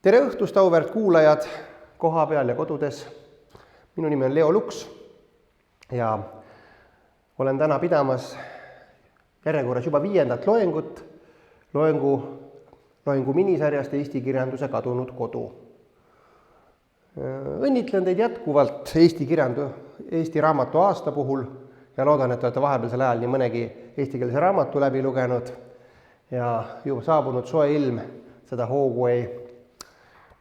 Tere õhtust, auväärt kuulajad koha peal ja kodudes. Minu nimi on Leo Luks ja olen täna pidamas järjekorras juba 5. loengut loengu minisarjast Eesti kirjanduse kadunud kodu. Õnnitlen teid jätkuvalt Eesti raamatu aasta puhul ja loodan, et olete vahepealsel ajal nii mõnegi eestikeelse raamatu läbi lugenud ja juba saabunud soe ilm seda hoogu ei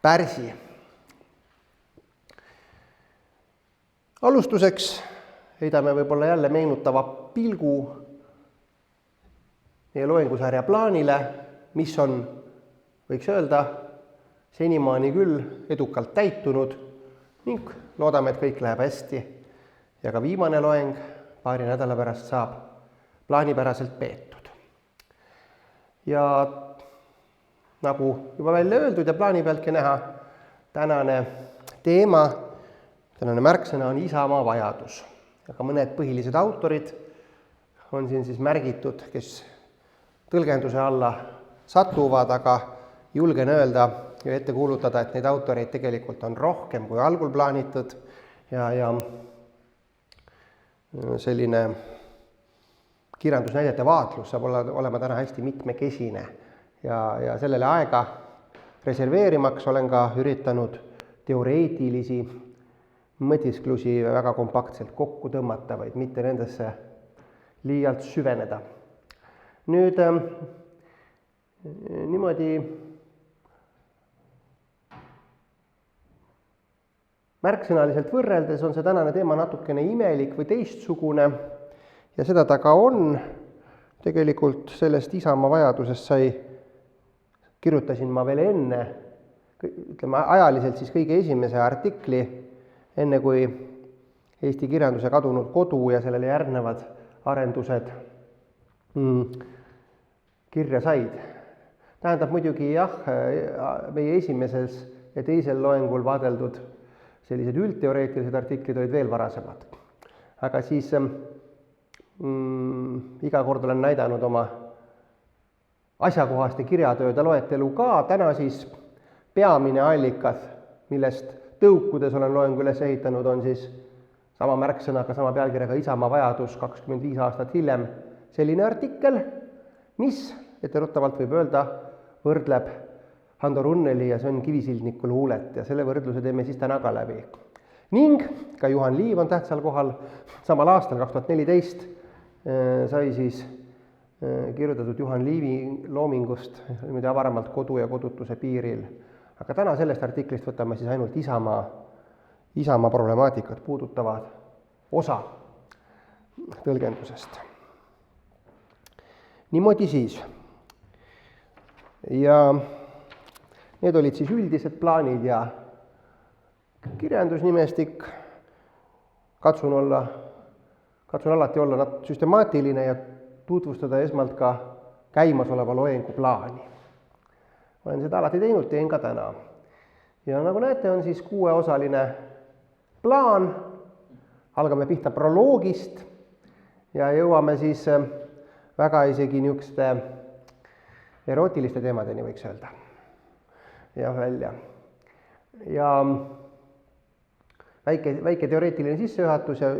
pärsi. Alustuseks heidame võib-olla jälle meenutava pilgu meie loengusarja plaanile, mis on, võiks öelda, senimaani küll edukalt täitunud ning loodame, et kõik läheb hästi ja ka viimane loeng paari nädala pärast saab plaanipäraselt peetud. Ja nagu juba välja öeldud ja plaani pealtki näha, tänane märksõna on isamaa vajadus. Ja ka mõned põhilised autorid on siin siis märgitud, kes tõlgenduse alla satuvad, aga julgen öelda ja ette kuulutada, et neid autoreid tegelikult on rohkem kui algul plaanitud ja selline kirjandusnäidete vaatlus saab olema täna hästi mitmekesine. Ja sellele aega reserveerimaks olen ka üritanud teoreetilisi mõtisklusi väga kompaktselt kokku tõmmata, vaid mitte nendesse liialt süveneda. Nüüd niimoodi märksõnaliselt võrreldes on see tänane teema natukene imelik või teistsugune ja seda ta ka on. Tegelikult sellest isamaa vajadusest kirjutasin ma veel enne, ajaliselt siis kõige esimese artikli, enne kui Eesti kirjanduse kadunud kodu ja sellele järgnevad arendused kirja said. Tähendab muidugi meie esimeses ja teisel loengul vaadeldud sellised üldteoreetilised artiklid olid veel varasemad. Aga siis iga kord olen näidanud oma asjakohaste kirjatööde loetelu ka. Täna siis peamine allikas, millest tõukudes olen loengu üles ehitanud, on siis sama märksõnaga, sama pealkirjaga isamaa vajadus 25 aastat hiljem. Selline artikkel, mis, etteruttavalt võib öelda, võrdleb Hando Runneli ja Sven Kivisildniku luulet ja selle võrdluse teeme siis täna ka läbi. Ning ka Juhan Liiv on tähtsal kohal. Samal aastal 2014 sai siis kirjutatud Juhan Liivi loomingust avaramalt kodu ja kodutuse piiril. Aga täna sellest artiklist võtame siis ainult isamaa problemaatikat puudutavad osa tõlgendusest. Niimoodi siis. Ja need olid siis üldised plaanid ja kirjandusnimestik. Katsun alati olla süstemaatiline ja tutvustada esmalt ka käimasoleva loengu plaani. Olen seda alati teinud, teen ka täna. Ja nagu näete, on siis 6-osaline plaan. Algame pihta proloogist ja jõuame siis väga isegi niisuguste erootiliste teemadeni, võiks öelda. Ja välja. Ja väike teoreetiline sissejuhatus ja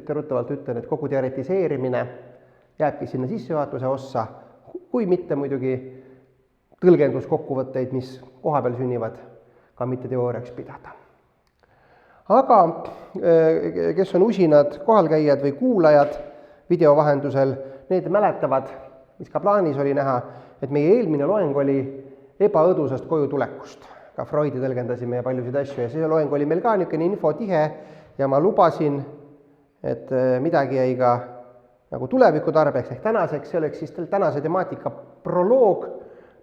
etteruttavalt ütlen, et kogu teoretiseerimine jääbki sinna sissejuhatuse ossa, kui mitte muidugi tõlgenduskokkuvõtteid, mis koha peal sünnivad, ka mitte teooriaks pidada. Aga kes on usinad kohalkäijad või kuulajad video vahendusel, need mäletavad, mis ka plaanis oli näha, et meie eelmine loeng oli ebaõdusast koju tulekust. Ka Freudi tõlgendasime ja paljusid asju ja see loeng oli meil ka niisugune infotihe ja ma lubasin, et midagi jäi ka nagu tuleviku tarbeks ehk tänaseks, see oleks siis tänase temaatika proloog,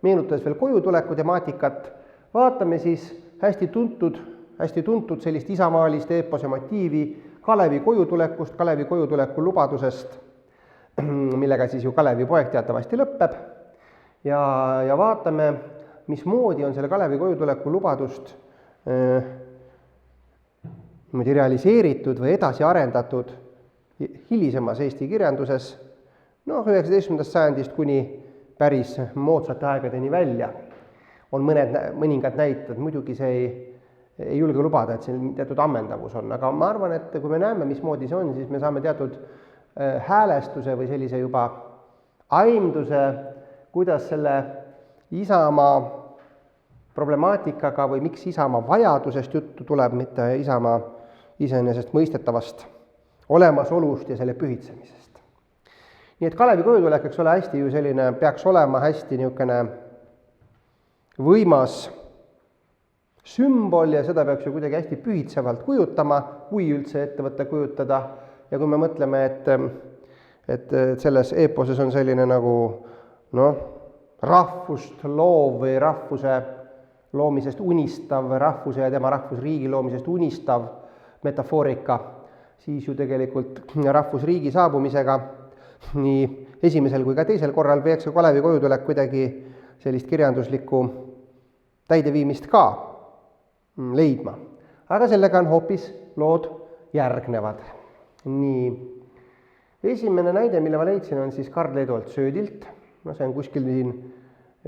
meenutades veel kojutuleku temaatikat, vaatame siis hästi tuntud sellist isamaalist eepose motiivi Kalevi kojutulekust, Kalevi kojutuleku lubadusest, millega siis ju Kalevi poeg teatavasti lõpeb ja vaatame, mismoodi on selle Kalevi kojutuleku lubadust realiseeritud või edasi arendatud hilisemas Eesti kirjanduses, 19. sajandist kuni päris moodsate aegadeni välja. on mõningad näited, muidugi see ei julge lubada, et siin teatud ammendavus on, aga ma arvan, et kui me näeme, mismoodi see on, siis me saame teatud häälestuse või sellise juba aimduse, kuidas selle Isamaa problemaatikaga või miks Isamaa vajadusest juttu tuleb, mitte Isamaa iseenesest mõistetavast olemasolust ja selle pühitsemisest. Nii et Kalevi kojutulek, eks ole, hästi ju selline, peaks olema hästi niisugune võimas sümbol ja seda peaks ju kuidagi hästi pühitsevalt kujutama, kui üldse ettevõtte kujutada. Ja kui me mõtleme, et selles eeposes on selline nagu rahvust loov või rahvuse loomisest unistav, rahvuse ja tema rahvusriigi loomisest unistav metafoorika, siis ju tegelikult rahvusriigi saabumisega nii esimesel kui ka teisel korral peaks Kalevi kojutulek kuidagi sellist kirjanduslikku täideviimist ka leidma. Aga sellega on hoopis lood järgnevad. Nii, esimene näide, mille ma leidsin, on siis Karl Eduard Söödilt. See on kuskil siin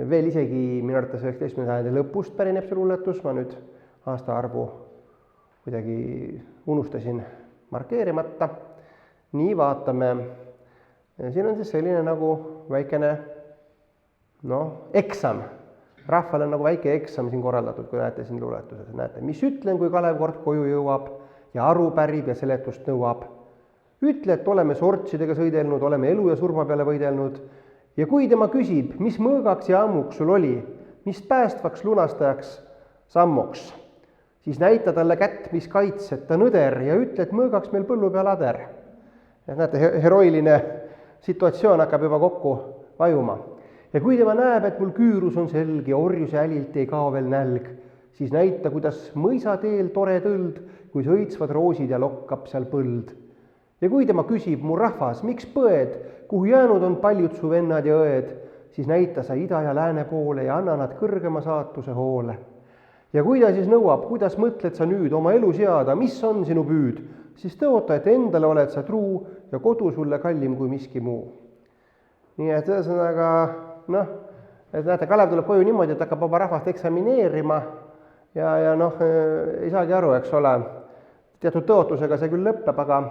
veel isegi minu arvates 19. sajandi lõpust pärineb see luuletus, ma nüüd aastaarvu kuidagi unustasin markeerimata. Nii, vaatame. Siin on siis selline nagu väikene eksam. Rahval on nagu väike eksam siin korraldatud, kui näete siin luuletuses. Näete, mis ütlen, kui Kalev kord koju jõuab ja aru pärib ja seletust nõuab. Ütle, et oleme sortsidega sõidelnud, oleme elu ja surma peale võidelnud. Ja kui tema küsib, mis mõõgaks ja ammuks sul oli, mis päästvaks lunastajaks sammuks, siis näita talle kätt, mis kaitsed ta nõder ja ütle, et mõõgaks meil põllu peal ader. Ja näete, heroiline situatsioon hakkab juba kokku vajuma. Ja kui tema näeb, et mul küürus on selg ja orjuse älilt ei kao veel nälg, siis näita, kuidas mõisateel tore tõld, kui sõitsvad roosid ja lokkab seal põld. Ja kui tema küsib, mu rahvas, miks põed, kuhu jäänud on paljud su vennad ja õed, siis näita sa ida ja lääne poole ja anna nad kõrgema saatuse hoole. Ja kui ta siis nõuab, kuidas mõtled sa nüüd oma elu seada, mis on sinu püüd, siis tõota, et endale oled sa truu ja kodu sulle kallim kui miski muu. Nii et ühesõnaga, et näete, Kalev tuleb koju niimoodi, et hakkab oma rahvast eksamineerima ja ei saagi aru, eks ole, teatud tõotusega see küll lõpeb, aga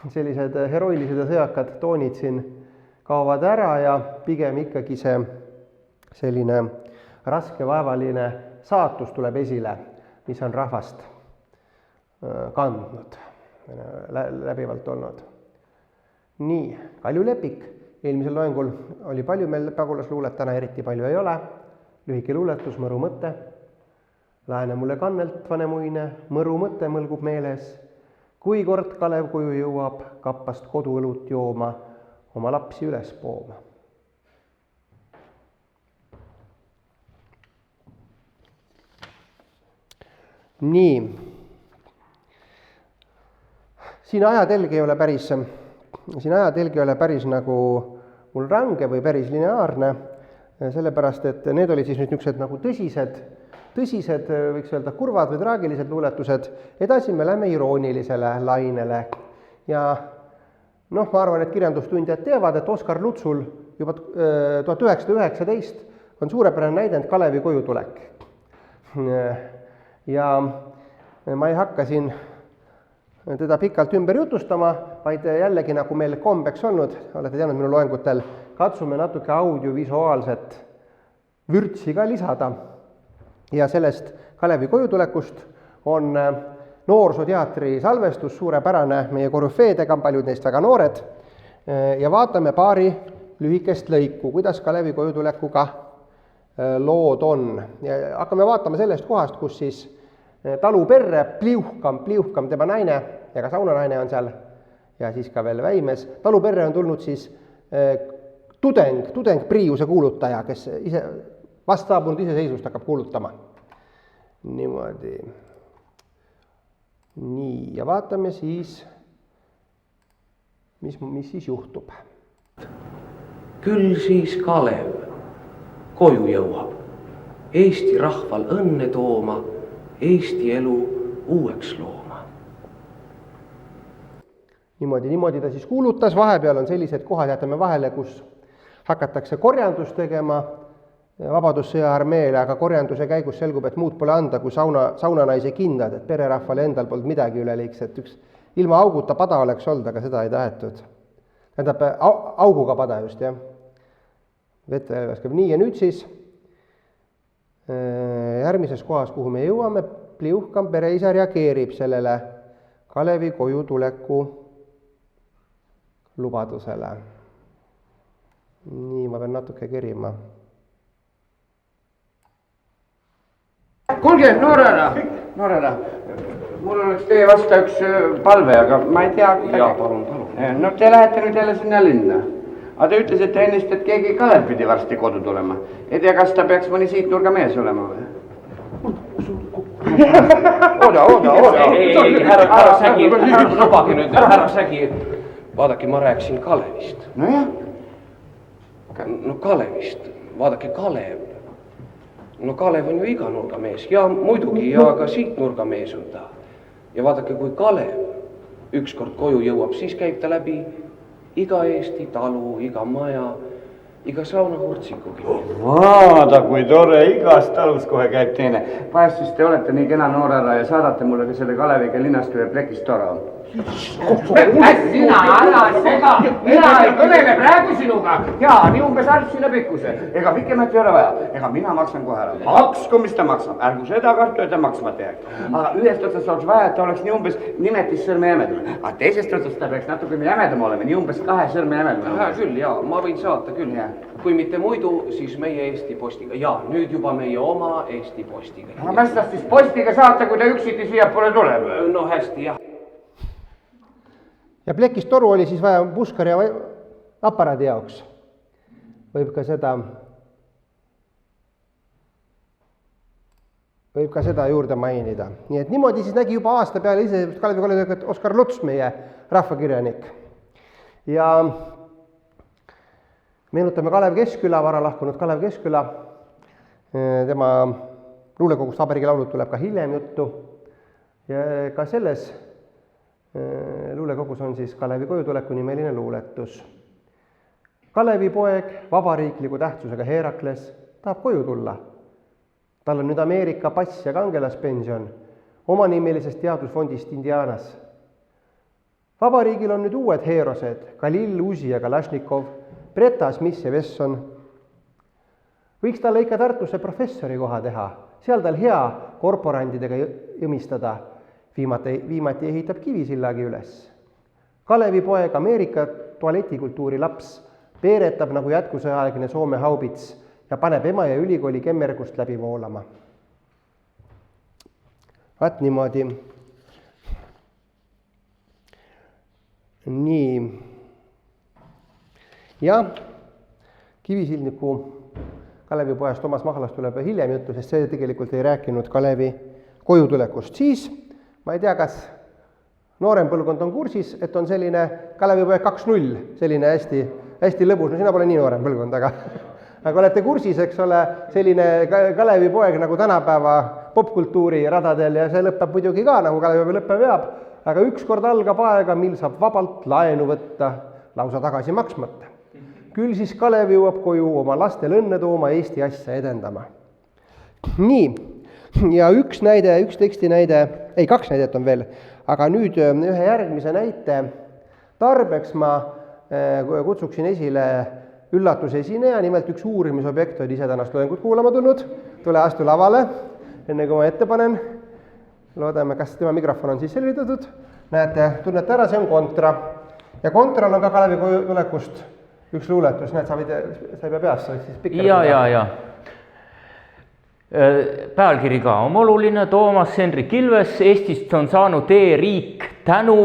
sellised heroilised ja sõjakad toonid siin kaovad ära ja pigem ikkagi see selline raske vaevaline saatus tuleb esile, mis on rahvast kandnud, läbivalt olnud. Nii, Kalju Lepik. Eelmisel loengul oli palju meil pagulasluulet, täna eriti palju ei ole. Lühike luuletus, mõru mõte. Laene mulle kannelt, vanemuine, mõru mõte mõlgub meeles. Kui kord Kalev koju jõuab kappast koduõlut jooma, oma lapsi üles pooma. Nii. Siin ajatelg ei ole päris nagu mul range või päris lineaarne, sellepärast, et need olid siis nüüd niisugused nagu tõsised, võiks öelda kurvad või traagilised luuletused. Edasi me läheme iroonilisele lainele. Ja ma arvan, et kirjandustundjad teavad, et Oskar Lutsul juba 1919 on suurepärane näidend Kalevi kojutulek. Ja ma ei hakka siin teda pikalt ümber jutustama, vaid jällegi nagu meil kombeks olnud, olete teadnud minu loengutel, katsume natuke audiovisuaalset vürtsi ka lisada. Ja sellest Kalevi kojutulekust on noorsooteatri salvestus suurepärane meie korüfeedega, paljud neist väga noored. Ja vaatame paari lühikest lõiku, kuidas Kalevi kojutulekuga lood on. Ja hakkame vaatama sellest kohast, kus siis taluperre, pliuhkam tema naine ja ka saunanaine on seal ja siis ka veel väimes. Taluperre on tulnud siis tudeng Priiuse kuulutaja, kes ise vast saabunud iseseisvust hakkab kuulutama. Niimoodi. Nii, ja vaatame siis, mis siis juhtub. Küll siis Kalev koju jõuab, Eesti rahval õnne tooma, Eesti elu uueks looma. Niimoodi ta siis kuulutas, vahepeal on sellised kohad, jätame vahele, kus hakatakse korjandust tegema, Vabadussõja armeele, aga korjanduse käigus selgub, et muud pole anda kui saunanaise kindad, et pererahvale endal polnud midagi üleliigset. Üks ilma auguta pada oleks olnud, aga seda ei tahetud. Tähendab, auguga pada just, jah. Vette vaskab. Nii, ja nüüd siis järgmises kohas, kuhu me jõuame, Pliuhkam pereisa reageerib sellele Kalevi koju tuleku lubadusele. Nii, ma pean natuke kerima. Kuulge, noorena, mul oleks teie vasta üks palve, aga ma ei tea. Jaa, palun. No te lähete nüüd jälle sinna linna. Aga te ütlesite ennist, et keegi Kalev pidi varsti kodu tulema. Ei tea, kas ta peaks mõni siit nurga mees olema või? Ooda. Ei, härra Sägi, lubage nüüd, härra Sägi. Vaadake, ma rääkisin Kalevist. Nojah. No Kalevist, vaadake Kalev. No Kalev on ju iga nurgamees ja muidugi, ja ka siit nurgamees on ta. Ja vaadake, kui Kalev ükskord koju jõuab, siis käib ta läbi iga Eesti talu, iga maja, iga saunahurtsikugi. Vaada, kui tore, igas talus kohe käib teine. Vahest siis te olete nii kena noorela ja saadate mulle ka selle Kaleviga linnast ühe plekist toro. Sina ära sega, mina ei kõnele praegu sinuga. Jaa, nii umbes arvsile pikkuse. Ega pikemat ei ole vaja. Ega mina maksan kohe ära. Maksku, mis ta maksab. Ärgu seda kartu, et ta maksmata jääks. Aga ühest otsast oleks vaja, et ta oleks nii umbes nimetissõrme jämedum. Aga teisest otsast ta peaks natuke jämedum olema, nii umbes 2 sõrme jämedum. Hää küll, jaa, ma võin saata küll. Kui mitte muidu, siis meie Eesti postiga. Jaa, nüüd juba meie oma Eesti postiga. Aga mis tast siis postiga saata, kui ta üksiti siia pole tuleb? No hästi, jah. Ja plekist toru oli siis vaja puskari ja aparaadi jaoks. Võib ka seda juurde mainida. Nii et niimoodi siis nägi juba aasta peale ise Kalevi koolitöökat Oskar Luts, meie rahvakirjanik. Ja meenutame Kalev Keskküla, vara lahkunud Kalev Keskküla. Tema luulekogust Vabariigi laulud tuleb ka hiljem juttu. Ja ka selles luulekogus on siis Kalevi kojutuleku nimeline luuletus. Kalevi poeg, vabariikliku tähtsusega Herakles, tahab koju tulla. Tal on nüüd Ameerika pass ja kangelaspension omanimelisest teadusfondist Indianas. Vabariigil on nüüd uued heerosed, Kalil, Uzi ja Kalašnikov, Breta, Smith ja Wesson. Võiks talle ikka Tartusse professori koha teha, seal tal hea korporandidega jõmistada. Viimati ehitab Kivisillagi üles. Kalevi poeg, Ameerika tualetikultuuri laps, peeretab nagu jätkusõjaaegne Soome haubits ja paneb ema ja ülikooli kemmergust läbi voolama. Vaat niimoodi. Nii. Ja Kivisildniku Kalevi pojast Toomas Mahlas tuleb hiljem juttu, sest see tegelikult ei rääkinud Kalevi kojutulekust. Siis ma ei tea, kas noorem põlvkond on kursis, et on selline Kalevi poeg 2.0, selline hästi lõbus, no sina pole nii noorem põlvkond, aga olete kursis, eks ole, selline Kalevi poeg nagu tänapäeva popkultuuri radadel ja see lõpeb muidugi ka, nagu Kalevi lõppe veab, aga ükskord algab aega, mil saab vabalt laenu võtta, lausa tagasi maksmata. Küll siis Kalev jõuab koju oma lastel õnne tooma, Eesti asja edendama. Nii. Ja üks teksti näide, ei 2 näidet on veel, aga nüüd ühe järgmise näite tarbeks ma kutsuksin esile üllatuse esineja, nimelt üks uurimisobjekt oli ise tänast loengut kuulama tulnud, tule astu lavale, enne kui ma ette panen, loodame, kas tema mikrofon on siis selgitatud, näete, tunnete ära, see on kontra ja kontral on ka Kalevi kojutulekust üks luuletus, näed, sa ei pea peas, sa siis pikemalt. Ja. Pealkiri ka on oluline, Toomas Hendrik Ilves, Eestist on saanud e-riik tänu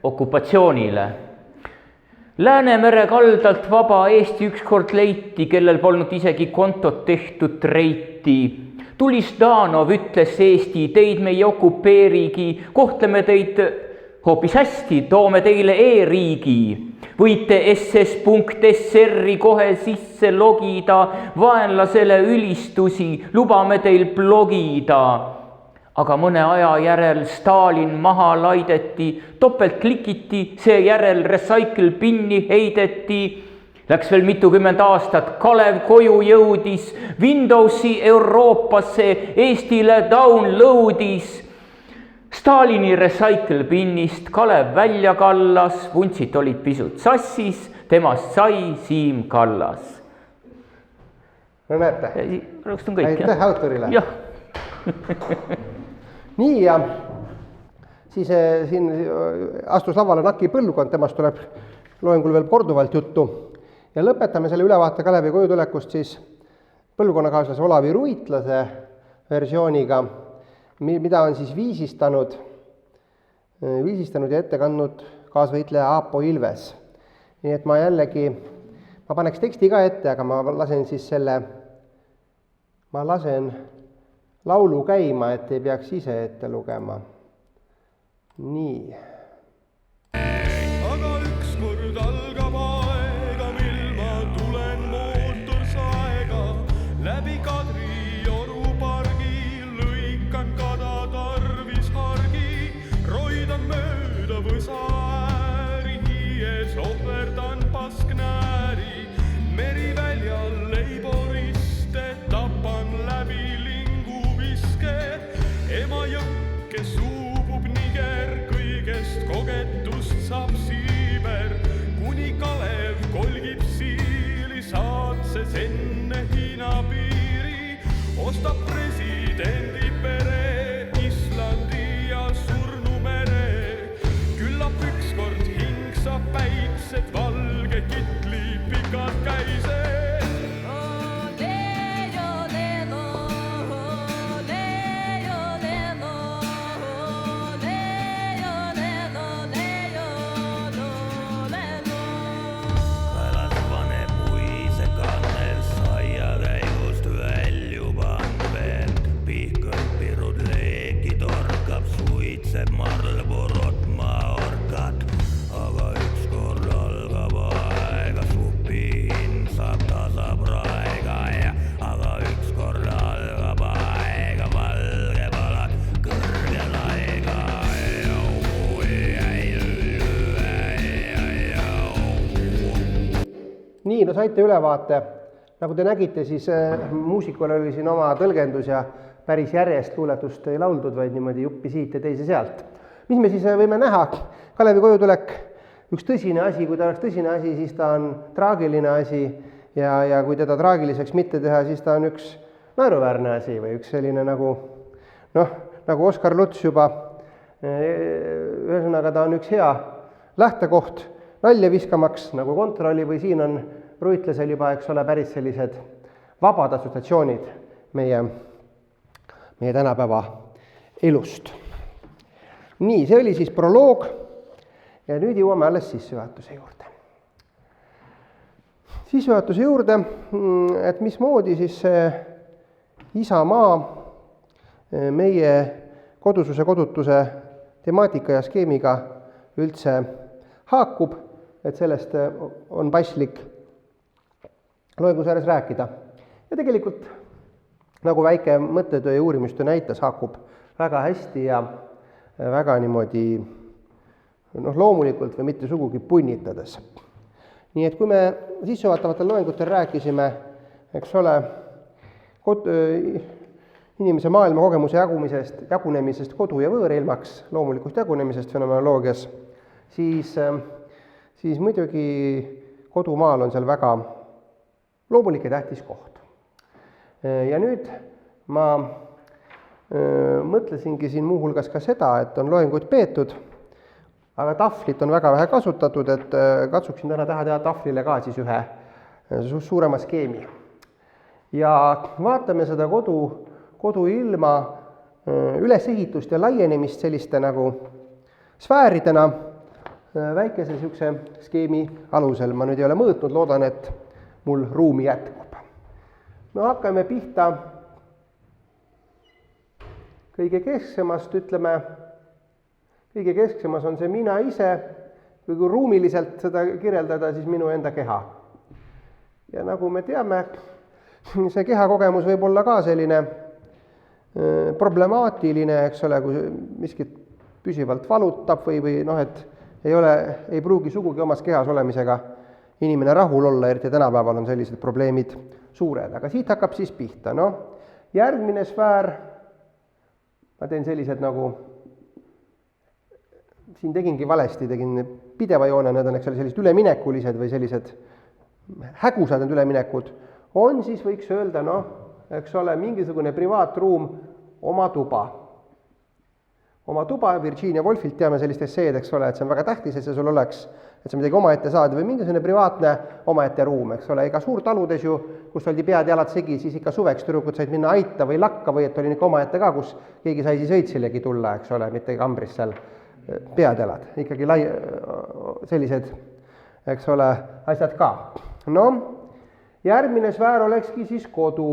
okupatsioonile. Läänemere kaldalt vaba Eesti ükskord leiti, kellel polnud isegi kontot tehtud reiti. Tuli Zdanov, ütles Eesti, teid me ei okupeerigi, kohtleme teid hoopis hästi, toome teile e-riigi. Võite ss.sr-i kohe sisse logida, vaenlasele ülistusi, lubame teil blogida. Aga mõne aja järel Stalin maha laideti, topelt klikiti, seejärel recycle pinni heideti. Läks veel mitukümmend aastat, Kalev koju jõudis, Windowsi Euroopasse Eestile downloadis. Stalini recycle binnist Kalev välja kallas, vuntsid olid pisut sassis, temast sai Siim Kallas. No näete. Rõõmust on kõik, aitäh autorile. Jah. Nii ja siis siin astus lavale Naki põlvkond, temast tuleb loengul veel korduvalt juttu. Ja lõpetame selle ülevaate Kalevi kojutulekust siis põlvkonnakaaslase Olavi Ruitlase versiooniga, mida on siis viisistanud ja ette kandnud kaasvõitleja Aapo Ilves. Nii et ma jällegi, ma paneks teksti ka ette, aga ma lasen laulu käima, et ei peaks ise ette lugema. Nii. Aga ükskord algab aega, mil ma tulen mootorsaega läbi Kadrioru pargi, lõikan kada tarvis hargi, roidan mööda võsaääri, hiies ohverdan pasknääri, meriväljal leiboriste tapan läbi linguviske, ema jõkke suubub niger, kõigest kogetust saab siiber, kuni Kalev kolgib siili, saatses enne Hiina piiri, ostab presidendi pere, Islandi ja Surnumere, küllap ükskord hing saab päiksed, valge kitli pikad käised. Marlborot ma orkad, aga ükskord algab aega, supiin saab tasa praega ja aga ükskord algab aega, valge palad kõrge laiga. Nii, no saite ülevaate. Nagu te nägite, siis muusikul oli siin oma tõlgendus ja päris järjest luuletust ei lauldud, vaid niimoodi juppi siit ja teise sealt. Mis me siis võime näha? Kalevi kojutulek, üks tõsine asi, kui ta oleks tõsine asi, siis ta on traagiline asi ja kui teda traagiliseks mitte teha, siis ta on üks naeruväärne asi või üks selline nagu Oskar Luts juba, ühesõnaga ta on üks hea lähtekoht nalja viskamaks nagu kontrolli või siin on Ruitlasel juba, eks ole, päris sellised vabad assotsiatsioonid meie tänapäeva elust. Nii, see oli siis proloog ja nüüd jõuame alles sissejuhatuse juurde. Sissejuhatuse juurde, et mismoodi siis see Isamaa meie kodususe, kodutuse temaatika ja skeemiga üldse haakub, et sellest on paslik loengus ääres rääkida. Ja tegelikult nagu väike mõttetöö ja uurimustöö näitas, haakub väga hästi ja väga niimoodi loomulikult või mitte sugugi punnitades. Nii et kui me sissejuhatavatel loengutel rääkisime, eks ole, inimese maailma kogemuse jagunemisest kodu- ja võõrilmaks, loomulikust jagunemisest fenomenoloogias, siis muidugi kodumaal on seal väga loomulik ja tähtis koht. Ja nüüd ma mõtlesingi siin muuhulgas ka seda, et on loenguid peetud, aga tahvlit on väga vähe kasutatud, et katsuksin täna teha tahvlile ka siis ühe suurema skeemi. Ja vaatame seda koduilma ülesehitust ja laienemist selliste nagu sfääridena väikese niisuguse skeemi alusel. Ma nüüd ei ole mõõtnud, loodan, et mul ruumi jätkub. No hakkame pihta kõige kesksemast, ütleme, kõige kesksemas on see mina ise, kui ruumiliselt seda kirjeldada, siis minu enda keha. Ja nagu me teame, see kehakogemus võib olla ka selline problemaatiline, eks ole, kui miskit püsivalt valutab või et ei pruugi sugugi omas kehas olemisega inimene rahul olla, eriti tänapäeval on sellised probleemid suured, aga siit hakkab siis pihta, noh, järgmine sfäär, ma teen sellised nagu, siin tegingi valesti, tegin pideva joone, need on eks ole sellised üleminekulised või sellised hägusad need üleminekud, on siis võiks öelda, noh, eks ole, mingisugune privaatruum, oma tuba. Oma tuba, Virginia Woolfilt teame sellist esseed, eks ole, et see on väga tähtis, et see sul oleks, et sa midagi omaette saad või mingisugune privaatne omaette ruum, eks ole, ega suurtaludes ju, kus oldi pead jalad segi, siis ikka suveks tüdrukud said minna aita või lakka või et oli ikka omaette ka, kus keegi sai siis õitsilegi tulla, eks ole, mitte kambris seal pead jalad, ikkagi sellised, eks ole, asjad ka. No, järgmine sfäär olekski siis kodu.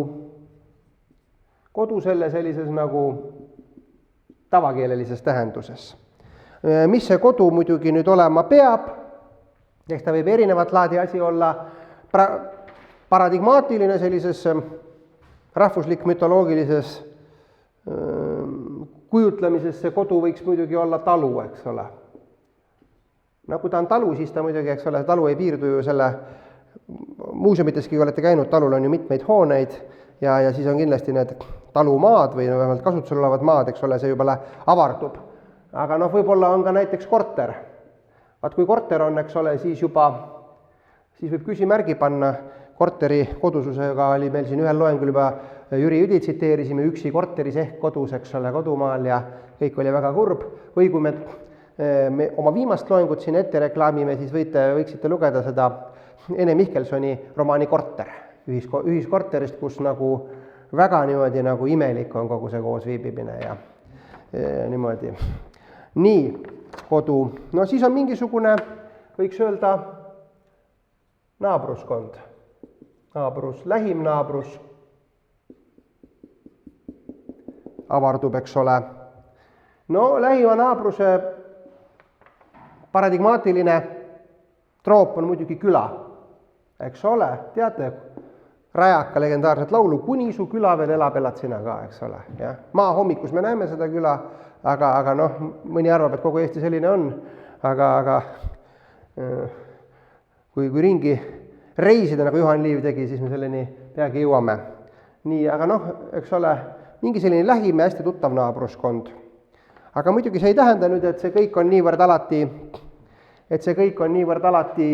Kodu selle sellises nagu tavakeelelises tähenduses. Mis see kodu muidugi nüüd olema peab, eks ta võib erinevat laadi asi olla, paradigmaatiline sellises rahvuslik mütoloogilises kujutlemises see kodu võiks muidugi olla talu, eks ole. No kui ta on talu, siis ta muidugi, eks ole, talu ei piirdu ju selle, muuseumideski olete käinud, talul on ju mitmeid hooneid ja siis on kindlasti need talumaad või vähemalt kasutusel olevad maad, eks ole, see juba avardub. Aga noh, võib-olla on ka näiteks korter. Vaat kui korter on, eks ole, siis võib küsimärgi panna. Korteri kodususega oli meil siin ühel loengul juba Jüri Jüdi tsiteerisime üksi korteris ehk kodus, eks ole, kodumaal ja kõik oli väga kurb. Või kui me oma viimast loengut siin ette reklaamime, siis võiksite lugeda seda Ene Mihkelsoni romaani Korter, ühiskorterist, kus nagu väga niimoodi nagu imelik on kogu see koos viibimine ja niimoodi. Nii, kodu. No siis on mingisugune, võiks öelda, naabruskond. Naabrus, lähim naabrus avardub, eks ole. No lähima naabruse paradigmaatiline troop on muidugi küla, eks ole, teate, Rajaka legendaarset laulu, kuni su küla veel elab, elad sina ka, eks ole. Ja? Maa hommikus me näeme seda küla, aga noh, mõni arvab, et kogu Eesti selline on, aga kui ringi reisida, nagu Juhan Liiv tegi, siis me selleni peagi jõuame. Nii, aga noh, eks ole, mingi selline lähim ja hästi tuttav naabruskond. Aga muidugi see ei tähenda nüüd, et see kõik on niivõrd alati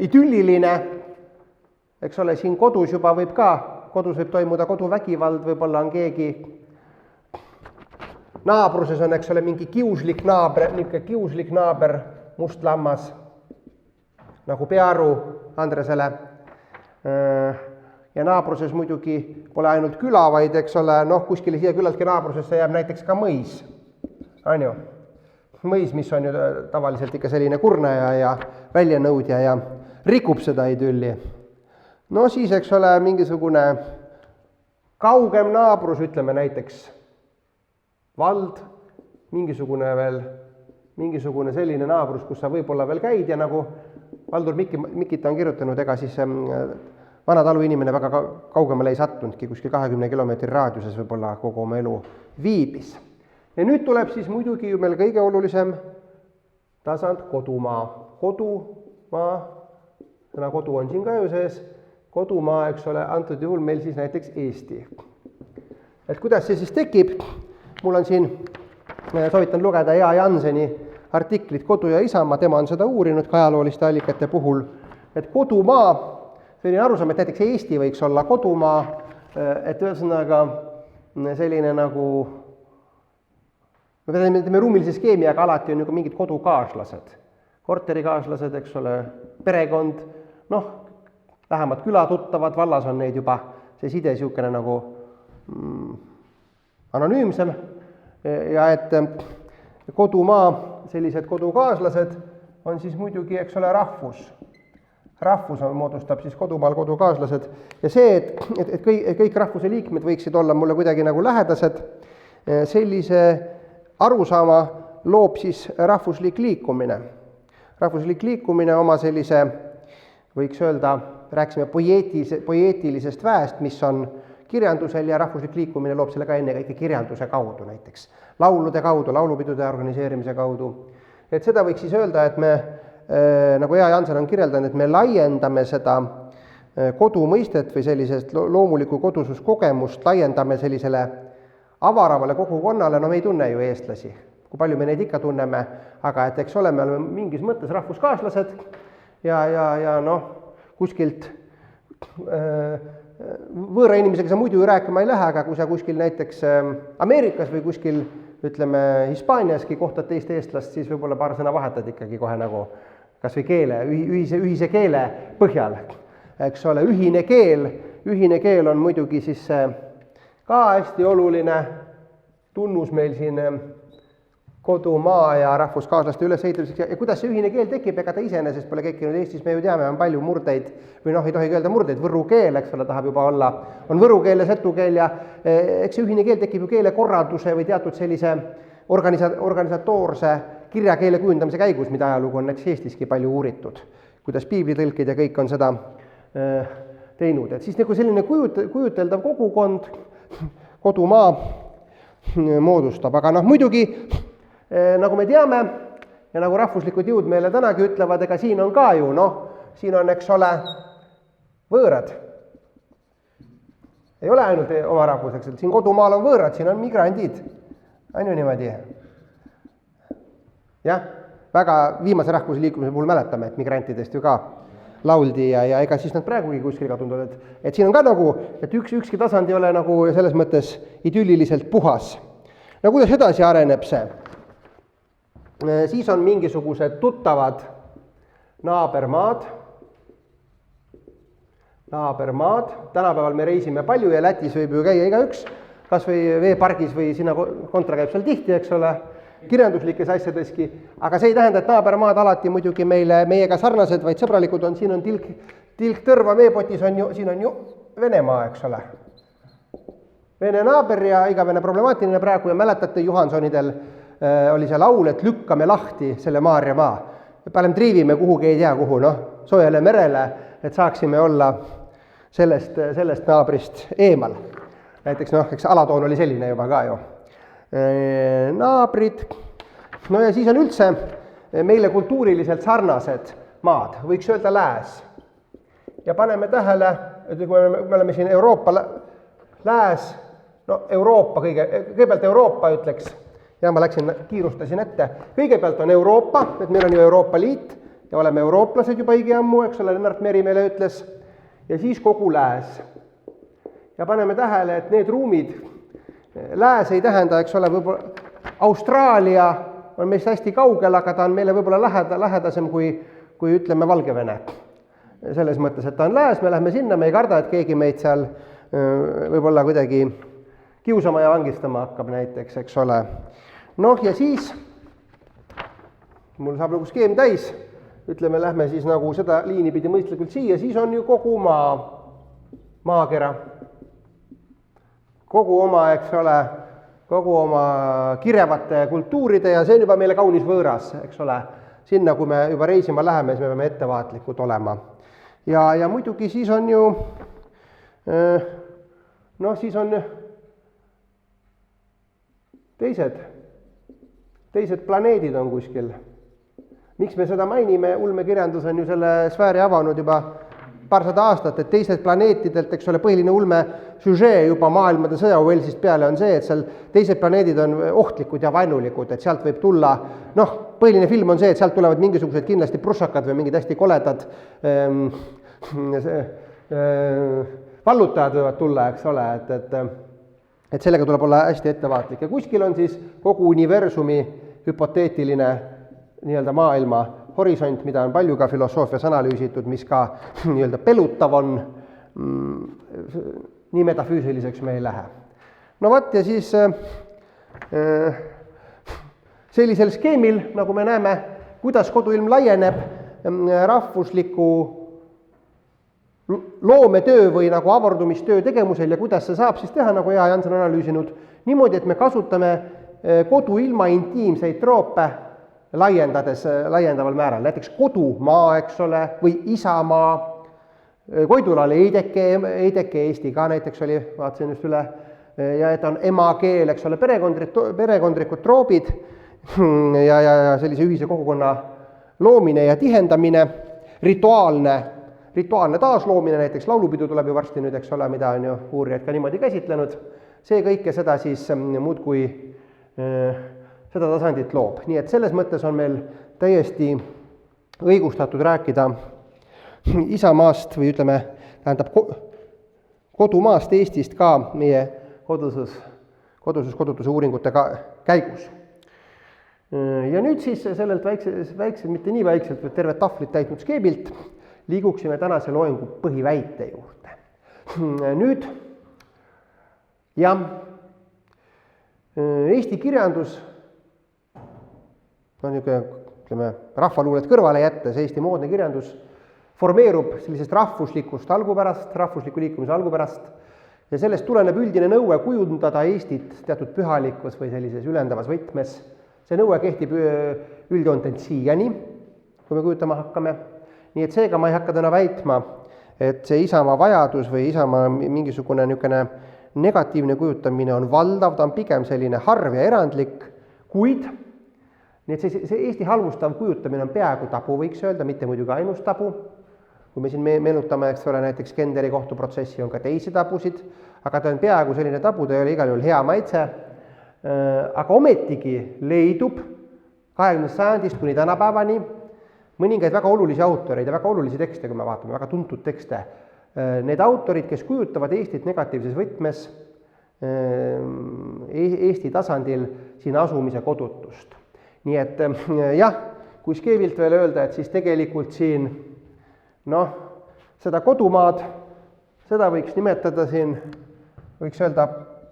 idülliline. Eks ole, siin kodus juba võib ka, kodus võib toimuda koduvägivald, võib-olla on keegi naabruses on, eks ole, mingi kiuslik naaber, must lammas, nagu Pearu Andresele. Ja naabruses muidugi pole ainult küla, vaid, eks ole, noh, kuskile siia küllaltki naabrusesse jääb näiteks ka mõis. On ju? Mõis, mis on ju tavaliselt ikka selline kurnaja ja väljanõudja ja rikub seda idülli. No siis, eks ole, mingisugune kaugem naabrus, ütleme näiteks vald, mingisugune selline naabrus, kus sa võib-olla veel käid ja nagu Valdur Mikita on kirjutanud, ega siis vana talu inimene väga kaugemale ei sattunudki, kuskil 20 kilomeetri raadiuses võib-olla kogu oma elu viibis. Ja nüüd tuleb siis muidugi ju meil kõige olulisem tasand kodumaa. Kodumaa, sõna kodu on siin ka ju sees, kodumaa, eks ole, antud juhul meil siis näiteks Eesti. Et kuidas see siis tekib? Mul on siin, soovitan lugeda Ea Janseni artiklit Kodu ja Isamaa, tema on seda uurinud ka ajalooliste allikate puhul, et kodumaa, selline arusaam, et näiteks Eesti võiks olla kodumaa, et ühesõnaga selline nagu, me teeme ruumilise skeemi, aga alati on ju ka mingid kodukaaslased, korterikaaslased, eks ole, perekond, noh, vähemalt külatuttavad, vallas on neid juba see side siukene nagu anonüümsem ja et kodumaa, sellised kodukaaslased on siis muidugi, eks ole, rahvus. Rahvus moodustab siis kodumaal kodukaaslased ja see, et kõik rahvuse liikmed võiksid olla mulle kuidagi nagu lähedased, sellise arusaama loob siis rahvuslik liikumine. Rahvuslik liikumine oma sellise, võiks öelda, rääkisime poeetilisest väest, mis on kirjandusel ja rahvuslik liikumine loob selle ka ennekõike kirjanduse kaudu näiteks. Laulude kaudu, laulupidude organiseerimise kaudu. Et seda võiks siis öelda, et me nagu Ea Janson on kirjeldanud, et me laiendame seda kodu mõistet või sellisest loomuliku kodususkogemust, laiendame sellisele avaramale kogukonnale, no me ei tunne ju eestlasi, kui palju me neid ikka tunneme, aga et eks ole, me oleme mingis mõttes rahvuskaaslased ja noh, kuskilt võõra inimesega sa muidu rääkima ei lähe, aga kui sa kuskil näiteks Ameerikas või kuskil, ütleme, Hispaaniaski kohtad teist eestlast, siis võib-olla paar sõna vahetad ikkagi kohe nagu kas või keele, ühise keele põhjal, eks ole, ühine keel on muidugi siis ka hästi oluline tunnus meil siin kodumaa ja rahvuskaaslaste ülesehitamiseks ja kuidas see ühine keel tekib, ega ta iseenesest pole tekkinud Eestis, me ju teame, on palju murdeid või noh, ei tohigi öelda murdeid, võru keel, eks ole, tahab juba olla, on võru keel ja setu keel ja eks see ühine keel tekib ju keelekorralduse või teatud sellise organisatoorse kirjakeele kujundamise käigus, mida ajalugu on näiteks Eestiski palju uuritud, kuidas piiblitõlkid ja kõik on seda teinud, et siis nagu selline kujuteldav kogukond kodumaa moodustab, aga noh, muidugi nagu me teame ja nagu rahvuslikud jõud meile tänagi ütlevad, ega siin on ka ju, noh, siin on, eks ole, võõrad. Ei ole ainult oma rahvuseks, et siin kodumaal on võõrad, siin on migrandid. On ju niimoodi? Jah, väga viimase rahvusliikumise puhul mäletame, et migrantidest ju ka lauldi ja ega siis nad praegugi kuskil kadunud, et siin on ka nagu, et ükski tasand ei ole nagu selles mõttes idülliliselt puhas. No kuidas edasi areneb see? Siis on mingisugused tuttavad naabermaad, tänapäeval me reisime palju ja Lätis võib ju käia igaüks, kas või veepargis või sinna kontra käib seal tihti, eks ole, kirjanduslikes asjadeski, aga see ei tähenda, et naabermaad alati muidugi meiega sarnased, vaid sõbralikud on, siin on tilk tõrva meepotis, siin on ju Venemaa, eks ole. Vene naaber ja igavene problemaatiline praegu ja mäletate Johansonidel oli see laul, et lükkame lahti selle Maarja maa. Parem triivime kuhugi ei tea kuhu, noh, soojale merele, et saaksime olla sellest naabrist eemal. Näiteks, noh, eks alatoon oli selline juba ka ju. Naabrid, no ja siis on üldse meile kultuuriliselt sarnased maad, võiks öelda lääs. Ja paneme tähele, et kui me oleme siin Euroopa lääs, no Euroopa kõigepealt Euroopa ütleks, ja ma kiirustasin ette. Kõigepealt on Euroopa, et meil on ju Euroopa Liit ja oleme eurooplased juba õige ammu, eks ole, Lennart Meri meile ütles, ja siis kogu lääs. Ja paneme tähele, et need ruumid, lääs ei tähenda, eks ole, võib-olla Austraalia on meist hästi kaugel, aga ta on meile võib-olla lähedasem kui ütleme Valgevene. Selles mõttes, et ta on lääs, me lähme sinna, me ei karda, et keegi meid seal võib-olla kuidagi kiusama ja vangistama hakkab näiteks, eks ole. Noh, ja siis, mul saab nagu skeem täis, ütleme, lähme siis nagu seda liini pidi mõistlikult siia, siis on ju kogu maakera, kogu oma, eks ole, kogu oma kirjavate kultuuride ja see on juba meile kaunis võõras, eks ole. Sinna, kui me juba reisima läheme, siis me peame ettevaatlikud olema. Ja muidugi siis on ju, noh, siis on teised planeedid on kuskil. Miks me seda mainime? Ulmekirjandus on ju selle sfääri avanud juba paarsada aastat, et teised planeetidelt, eks ole, põhiline ulme süžee juba maailmade sõja Walesist peale on see, et seal teised planeedid on ohtlikud ja vaenulikud, et sealt võib tulla, noh, põhiline film on see, et sealt tulevad mingisugused kindlasti prussakad või mingid hästi koledad vallutajad võivad tulla, eks ole, et sellega tuleb olla hästi ettevaatlik ja kuskil on siis kogu universumi hüpoteetiline nii-öelda maailma horisont, mida on palju ka filosoofias analüüsitud, mis ka nii-öelda pelutav on, nii metafüüsiliseks me ei lähe. No vot, ja siis sellisel skeemil, nagu me näeme, kuidas koduilm laieneb rahvusliku loometöö või nagu avardumistöö tegemusel ja kuidas see saab siis teha, nagu Ea Janson on analüüsinud, niimoodi, et me kasutame koduilma intiimseid troope laiendaval määral, näiteks kodumaa, eks ole, või isamaa, Koidula oli Eideke Eesti ka näiteks oli, vaatasin just üle, ja et on emakeel, eks ole, perekondlikud troobid ja sellise ühise kogukonna loomine ja tihendamine, rituaalne taasloomine, näiteks laulupidu tuleb ju varsti nüüd, eks ole, mida on ju uurijad ka niimoodi käsitlenud, see kõike seda siis muudkui seda tasandit loob. Nii et selles mõttes on meil täiesti õigustatud rääkida isamaast või ütleme, tähendab kodumaast Eestist ka meie kodutuse uuringute käigus. Ja nüüd siis sellelt väikselt, mitte nii väikselt, vaid tervet tahvlit täitnud skeebilt liiguksime tänase loengu põhiväite juurde. Nüüd, jah, Eesti kirjandus, ütleme, rahvaluulet kõrvale jättes, Eesti moodne kirjandus formeerub sellisest rahvusliku liikumise algupärast ja sellest tuleneb üldine nõue kujundada Eestit teatud pühalikus või sellises ülendavas võtmes. See nõue kehtib üldjoontent siiani, kui me kujutama hakkame. Nii et seega ma ei hakka täna väitma, et see isamaa vajadus või isamaa mingisugune niisugune negatiivne kujutamine on valdav, ta on pigem selline harv ja erandlik, kuid nii et see Eesti halvustav kujutamine on peaaegu tabu, võiks öelda, mitte muidugi ainus tabu. Kui me siin meenutame, eks ole, näiteks Kenderi kohtuprotsessi on ka teisi tabusid, aga ta on peaaegu selline tabu, ta ei ole igal juhul hea maitse. Aga ometigi leidub 20. sajandist kuni tänapäevani mõningaid väga olulisi autoreid ja väga olulisi tekste, kui me vaatame, väga tuntud tekste. Need autorid, kes kujutavad Eestit negatiivses võtmes Eesti tasandil siin asumise kodutust. Nii et jah, kui skeebilt veel öelda, et siis tegelikult siin seda kodumaad, seda võiks nimetada siin, võiks öelda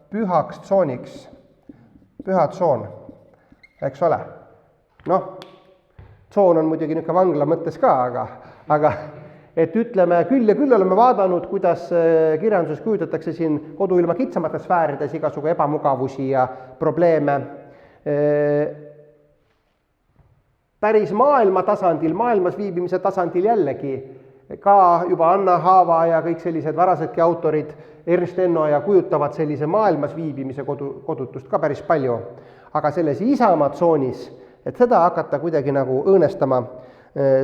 pühaks tsooniks. Püha tsoon, eks ole. Tsoon on muidugi niisugune vangla mõttes ka, aga et ütleme, küll ja küll oleme vaadanud, kuidas kirjanduses kujutatakse siin koduilma kitsamates sfäärides igasugu ebamugavusi ja probleeme. Päris maailma tasandil, maailmas viibimise tasandil jällegi, ka juba Anna Haava ja kõik sellised varasedki autorid, Ernst Enno ja kujutavad sellise maailmas viibimise kodutust ka päris palju. Aga selles isamaa tsoonis, et seda hakata kuidagi nagu õõnestama,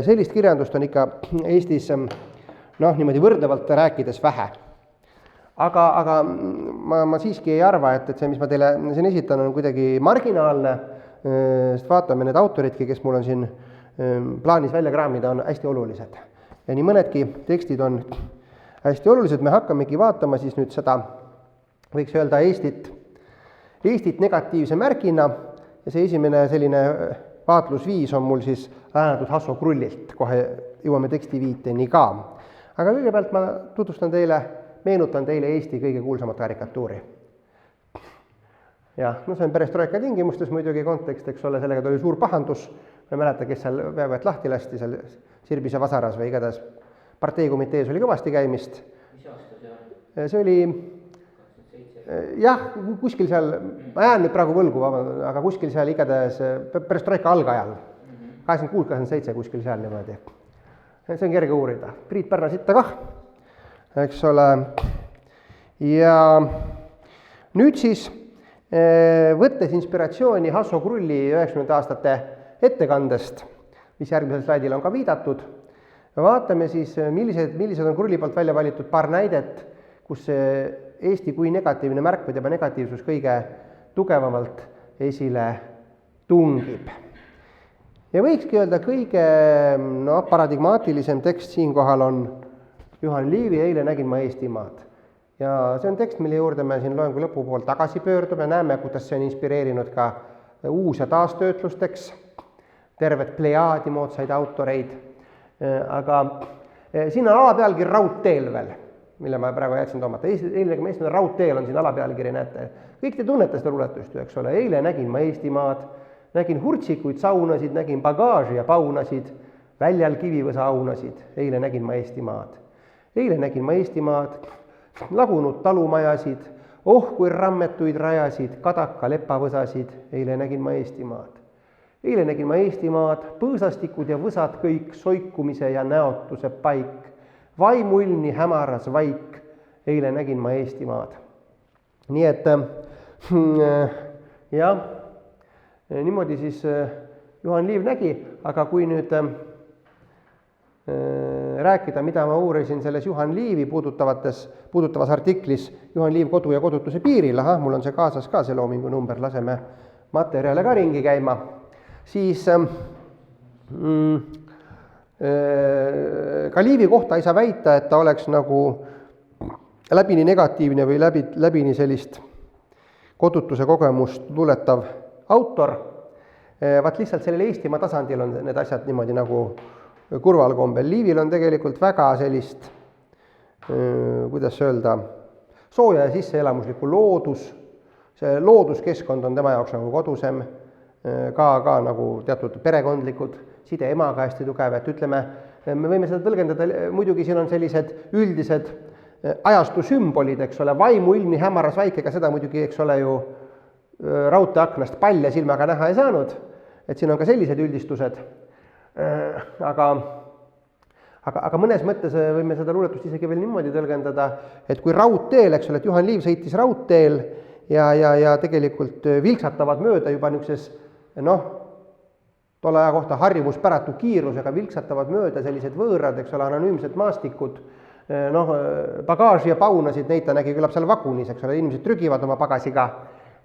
sellist kirjandust on ikka Eestis niimoodi võrdlevalt rääkides vähe. Aga ma siiski ei arva, et see, mis ma teile siin esitan, on kuidagi marginaalne, sest vaatame need autoridki, kes mul on siin plaanis välja kraamida, on hästi olulised. Ja nii mõnedki tekstid on hästi olulised, me hakkamegi vaatama siis nüüd seda, võiks öelda Eestit negatiivse märgina ja see esimene selline vaatlusviis on mul siis laenatud Hasso Krullilt, kohe jõuame tekstiviiteni ka. Aga kõigepealt ma meenutan teile Eesti kõige kuulsamat karikatuuri. Jah, see on perestroika tingimustes muidugi kontekst, eks ole, sellega tuli suur pahandus, ma ei mäleta, kes seal peaaegu et lahti lasti, seal Sirbis ja Vasaras või igatahes parteikomitees oli kõvasti käimist. Mis aasta see on? See oli, jah, kuskil seal, ma jään nüüd praegu võlgu, aga kuskil seal igatahes perestroika algajal, 86-87 kuskil seal niimoodi. See on kerge uurida. Priit Pärna sitta kah, eks ole. Ja nüüd siis võttes inspiratsiooni Hasso Krulli 90. aastate ettekandest, mis järgmisel slaidil on ka viidatud, vaatame siis, millised on Krulli poolt välja valitud paar näidet, kus Eesti kui negatiivne märk või tema negatiivsus kõige tugevamalt esile tungib. Ja võikski öelda kõige paradigmaatilisem tekst siinkohal on Juhan Liivi Eile nägin ma Eestimaad. Ja see on tekst, mille juurde me siin loengu lõpu pool tagasi pöördume, näeme, kuidas see on inspireerinud ka uus- ja taastöötlusteks, tervet plejaadi moodsaid autoreid, aga siin on alapealkiri Raudteel veel, mille ma praegu jätsin toomata. Eile nägin ma Eestimaad, Raudteel on siin alapealkiri, näete. Kõik te tunnete seda luuletust ju, eks ole. Eile nägin ma Eestimaad, nägin hurtsikuid saunasid, nägin bagaaži ja paunasid, väljal kivivõsa aunasid. Eile nägin ma Eestimaad. Eile nägin ma Eestimaad, lagunud talumajasid, kui rammetuid rajasid, kadaka lepavõsasid, eile nägin ma Eestimaad. Eile nägin ma Eestimaad, põõsastikud ja võsad kõik, soikumise ja näotuse paik, vaimuilni hämaras vaik, eile nägin ma Eestimaad. Nii et jah, niimoodi siis Juhan Liiv nägi, aga kui nüüd rääkida, mida ma uurisin selles Juhan Liivi puudutavas artiklis Juhan Liiv kodu ja kodutuse piiril, mul on see kaasas ka, see loomingu number, laseme materjale ka ringi käima, siis ka Liivi kohta ei saa väita, et ta oleks nagu läbini negatiivne või läbini sellist kodutuse kogemust tuletav autor, vaat lihtsalt sellel Eestimaa tasandil on need asjad niimoodi nagu kurval kombel. Liivil on tegelikult väga sellist, kuidas öelda, sooja ja sisseelamuslikku loodus, see looduskeskkond on tema jaoks nagu kodusem, ka nagu teatud perekondlikud, side emaga hästi tugev, et ütleme, me võime seda tõlgendada, muidugi siin on sellised üldised ajastu sümbolid, eks ole, vaimuilm nii hämaras väikega, seda muidugi, eks ole ju, raudteeaknast palja silmaga näha ei saanud, et siin on ka sellised üldistused, aga mõnes mõttes võime seda luuletust isegi veel niimoodi tõlgendada, et kui raudteel, eks ole, et Juhan Liiv sõitis raudteel ja tegelikult vilksatavad mööda juba niisuguses, tolle aja kohta harjumuspäratu kiirusega vilksatavad mööda sellised võõrad, eks ole, anonüümsed maastikud, bagaaži ja paunasid, neid ta nägi küllap seal vagunis, eks ole, inimesed trügivad oma pagasiga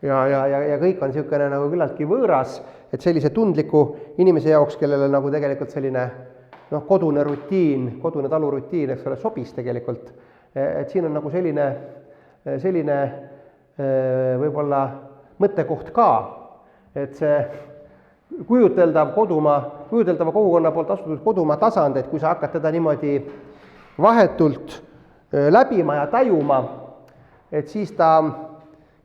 ja kõik on niisugune nagu küllaltki võõras, et sellise tundliku inimese jaoks, kellele nagu tegelikult selline kodune rutiin, kodune talurutiin, eks ole, sobis tegelikult, et siin on nagu selline võib-olla mõttekoht ka, et see kujuteldava kogukonna poolt astutud kodumaa tasand, et kui sa hakkad teda niimoodi vahetult läbima ja tajuma, et siis ta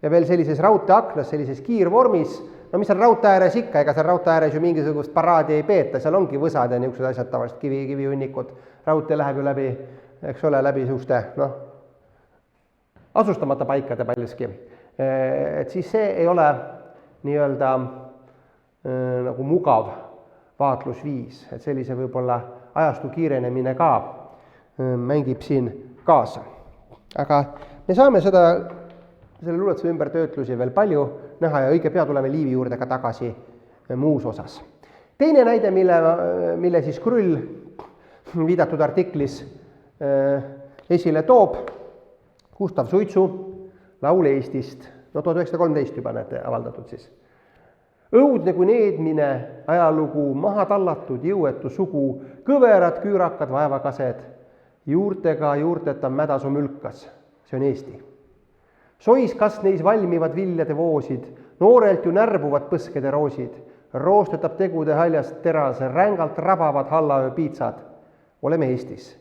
ja veel sellises raudteeaknas, sellises kiirvormis, mis on raudtee ääres ikka, ega seal raudtee ääres ju mingisugust paraadi ei peeta, seal ongi võsad ja niisugused asjad tavaliselt, kivihunnikud, raudtee läheb ju läbi, eks ole, läbi suuste, asustamata paikade paljuski. Et siis see ei ole nii-öelda nagu mugav vaatlusviis, et sellise võib-olla ajastu kiirenemine ka mängib siin kaasa. Aga me saame selle luuletuse ümbertöötlusi veel palju näha ja õige pea tuleme Liivi juurde ka tagasi muus osas. Teine näide, mille siis Krull viidatud artiklis esile toob, Gustav Suitsu laul Eestist, 1913 juba näete avaldatud siis. Õudne kui needmine ajalugu, maha tallatud jõuetu sugu, kõverad küürakad vaevakased, juurtega juurteta mädasu mülkas, see on Eesti. Sois kas neis valmivad viljade voosid, noorelt ju närbuvad põskede roosid, roostetab tegude haljast teras, rängalt rabavad hallaöö piitsad. Oleme Eestis.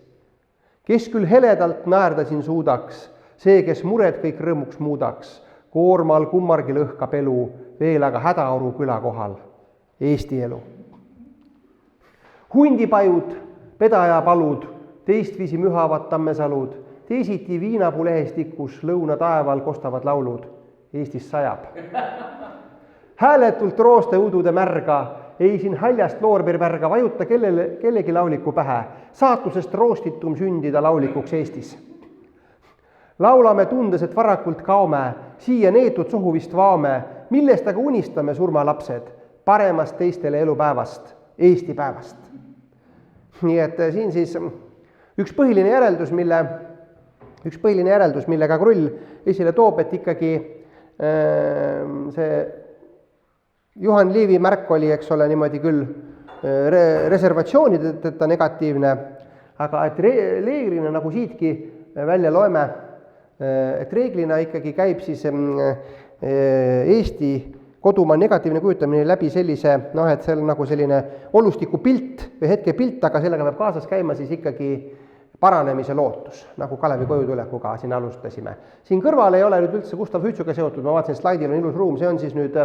Kes küll heledalt naerda siin suudaks, see, kes mured kõik rõõmuks muudaks, koormal kummargi lõhkab elu, veel aga hädaoru küla kohal, Eesti elu. Hundipajud, pedajapalud, teistviisi mühavad tammesalud, teisiti viinapuu lehestikus lõuna taeval kostavad laulud, Eestis sajab. Hääletult rooste udude märga, ei siin haljast loorbirvärga vajuta kellegi lauliku pähe, saatusest roostitum sündida laulikuks Eestis. Laulame tundes, et varakult kaome, siia neetud sohu vist vaame, millest aga unistame surmalapsed, paremast teistele elupäevast, Eesti päevast. Nii et siin siis üks põhiline järeldus, mille ka Krull esile toob, et ikkagi see Juhan Liivi märk oli, eks ole, niimoodi küll reservatsioonideta negatiivne, aga et reeglina nagu siitki välja loeme, et reeglina ikkagi käib siis Eesti kodumaa negatiivne kujutamine läbi sellise, et see on nagu selline olustiku pilt või hetke pilt, aga sellega peab kaasas käima siis ikkagi paranemise lootus, nagu Kalevi kojutulekuga siin alustasime. Siin kõrval ei ole nüüd üldse Gustav Suitsuga seotud, ma vaatasin, slaidil on ilus ruum, see on siis nüüd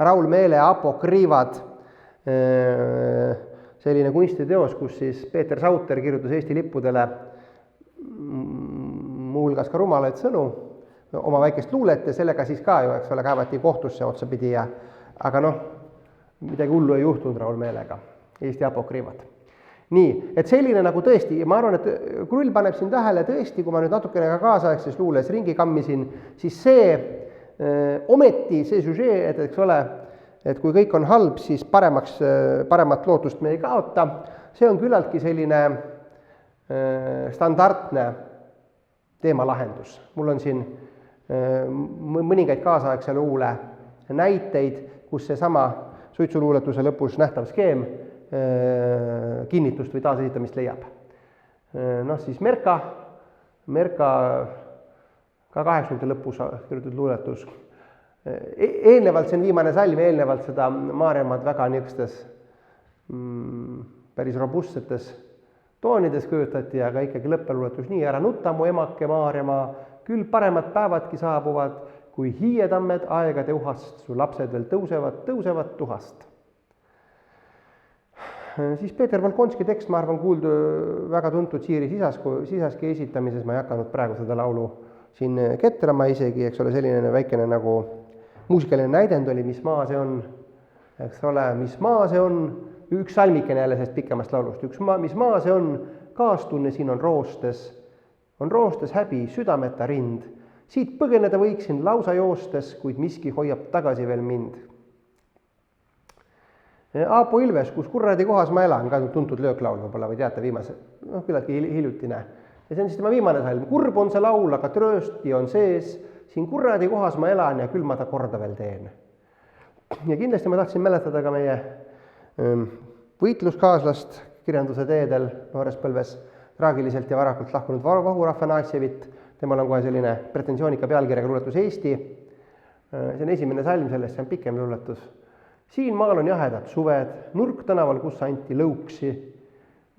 Raul Meele Apokriivad, selline kunstiteos, kus siis Peeter Sauter kirjutas Eesti lippudele muuhulgas ka rumalaid sõnu, oma väikest luulet ja sellega siis ka ju, eks ole, kaevati kohtusse otsapidi aga midagi hullu ei juhtunud Raul Meelega, Eesti Apokriivad. Nii, et selline nagu tõesti, ma arvan, et Krull paneb siin tähele tõesti, kui ma nüüd natukene ka kaasaegses luules ringi kammisin, siis see ometi see süžee, et eks ole, et kui kõik on halb, siis paremat lootust me ei kaota. See on küllaltki selline standardne teemalahendus. Mul on siin mõningaid kaasaegse luule näiteid, kus seesama suitsuluuletuse lõpus nähtav skeem kinnitust või taasesitamist leiab. Noh, siis Merka ka 80. lõpus kirjutatud luuletus. Eelnevalt, see on viimane salm, eelnevalt seda Maarjamaad väga niisugustes päris robustsetes toonides kujutati, aga ikkagi lõppeluuletus nii: ära nutta mu emake Maarjamaa, küll paremad päevadki saabuvad, kui hiietammed aegade uhast, su lapsed veel tõusevad tuhast. Siis Peeter Volkonski tekst, ma arvan, kuuldu väga tuntud Siiri Sisaski esitamises, ma ei hakanud praegu seda laulu siin ketrama isegi, eks ole, selline väikene nagu muusikaline näidend oli, mis maa see on, eks ole, mis maa see on, üks salmikene jälle sellest pikemast laulust, mis maa see on, kaastunne siin on roostes häbi, südameta rind, siit põgeneda võiksin lausa joostes, kuid miski hoiab tagasi veel mind. Aapo Ilves, kus kurradi kohas ma elan, ka tuntud lööklaul võib-olla või teate viimase, küllaltki hiljutine. Ja see on siis tema viimane salm. Kurb on see laul, aga tröösti on sees, siin kurradi kohas ma elan ja küll ma ta korda veel teen. Ja kindlasti ma tahtsin mäletada ka meie võitluskaaslast kirjanduse teedel noores põlves, traagiliselt ja varakult lahkunud Vahur Afanasjevit. Temal on kohe selline pretensjoonika pealkirjaga luuletus Eesti. See on esimene salm sellest, see on pikem luuletus. Siin maal on jahedad suved, nurktänaval, kus anti lõuksi,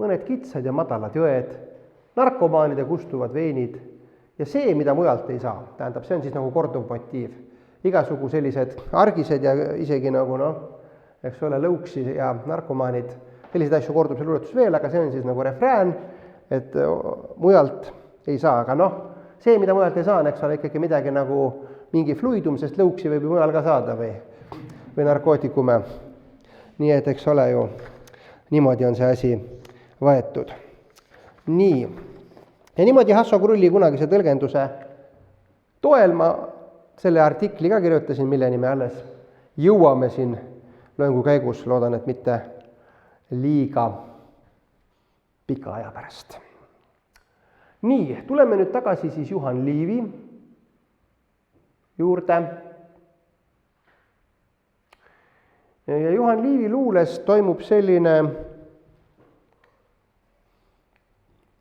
mõned kitsad ja madalad jõed, narkomaanide kustuvad veenid ja see, mida mujalt ei saa. Tähendab, see on siis nagu korduv motiiv. Igasugu sellised argised ja isegi nagu eks ole, lõuksi ja narkomaanid, selliseid asju kordub see luuletus veel, aga see on siis nagu refrään, et mujalt ei saa. Aga see, mida mujalt ei saa, on, eks ole, ikkagi midagi nagu mingi fluidum, sest lõuksi võib ju mujal ka saada või narkootikume. Nii et eks ole ju, niimoodi on see asi võetud. Nii. Ja niimoodi Hasso Krulli kunagise tõlgenduse toel ma selle artikli ka kirjutasin, milleni me alles jõuame siin loengu käigus, loodan, et mitte liiga pika aja pärast. Nii, tuleme nüüd tagasi siis Juhan Liivi juurde. Ja Juhan Liivi luules toimub selline,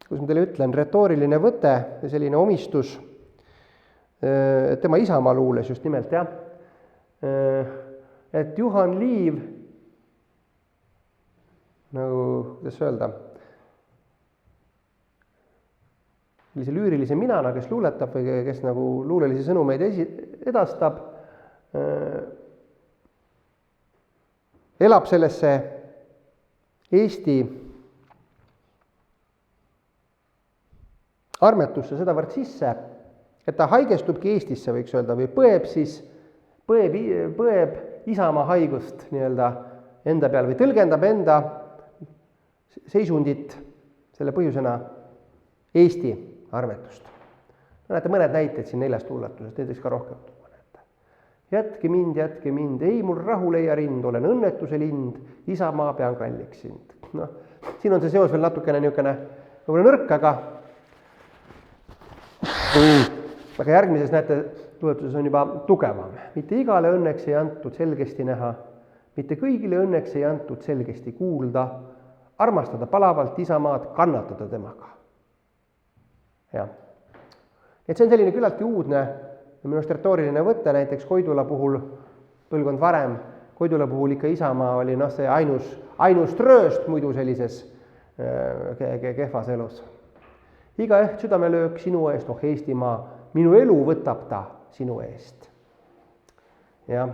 kus ma teile ütlen, retooriline võte ja selline omistus tema Isamaa luules just nimelt, jah. Et Juhan Liiv, nagu, kuidas öelda, sellise lüürilise minana, kes luuletab või kes nagu luulelisi sõnumeid edastab, elab sellesse Eesti armetusse sedavõrd sisse, et ta haigestubki Eestisse, võiks öelda, või põeb Isamaa haigust nii-öelda enda peal või tõlgendab enda seisundit selle põhjusena Eesti armetust. Näete mõned näited siin 4 luuletusest, näiteks ka rohkem. Jätke mind, ei mul rahu leia rind, olen õnnetuse lind, Isamaa pean kalliks sind. Siin on see seos veel natukene niisugune nõrk, aga järgmises, näete, luuletuses on juba tugevam. Mitte igale õnneks ei antud selgesti näha, mitte kõigile õnneks ei antud selgesti kuulda, armastada palavalt Isamaad, kannatada temaga. Ja. Et see on selline küllaltki uudne minust retooriline võte, näiteks Koidula puhul, põlvkond varem, Koidula puhul ikka Isamaa oli see ainus trööst muidu sellises kehvas elus. Iga õht südamelöök sinu eest, Eestimaa, minu elu võtab ta sinu eest. Ja.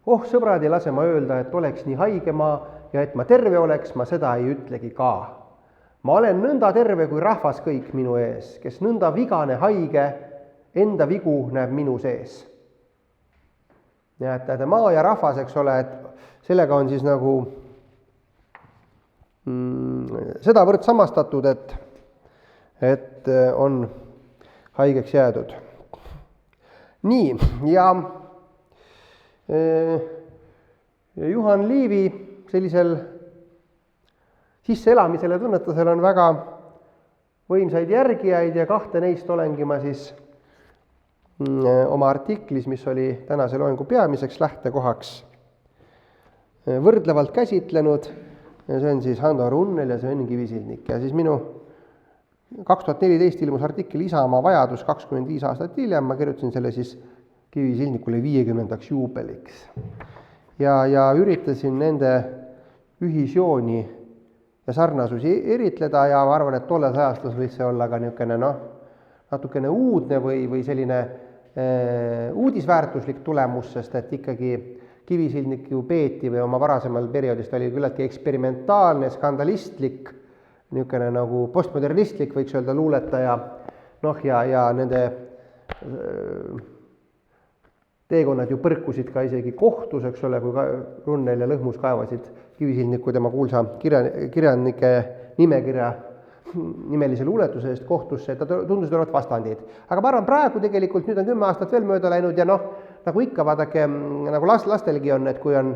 Sõbrad, ei lase ma öelda, et oleks nii haige ma ja et ma terve oleks, ma seda ei ütlegi ka. Ma olen nõnda terve kui rahvas kõik minu ees, kes nõnda vigane haige, enda vigu näeb minu sees. Ja et maa ja rahvas, eks ole, et sellega on siis nagu sedavõrd samastatud, et on haigeks jäädud. Nii, ja Juhan Liivi sellisel sisseelamisel ja tunnetusel on väga võimsaid järgijaid ja kahte neist olengi ma siis oma artiklis, mis oli tänase loengu peamiseks lähtekohaks, võrdlevalt käsitlenud. See on siis Hando Runnel ja Sven Kivisildnik ja siis minu 2014 ilmus artikkel Isamaa vajadus 25 aastat hiljem, ma kirjutasin selle siis Kivisildnikule 50. juubeliks ja üritasin nende ühisjooni ja sarnasusi eritleda ja ma arvan, et tolles ajastus võis see olla ka niisugune natukene uudne või selline uudisväärtuslik tulemus, sest et ikkagi Kivisildnik ju peeti või oma varasemal perioodist oli küllaltki eksperimentaalne, skandalistlik, niisugune nagu postmodernistlik, võiks öelda, luuletaja, ja nende teekonnad ju põrkusid ka isegi kohtus, eks ole, kui Runnel ja Lõhmus kaevasid Kivisildniku tema kuulsa kirjanike nimekirja nimelise luuletuse eest kohtusse, et ta tundusid olevat vastandid. Aga ma arvan, praegu tegelikult nüüd on 10 aastat veel mööda läinud ja nagu ikka, vaadake, nagu lastelgi on, et kui on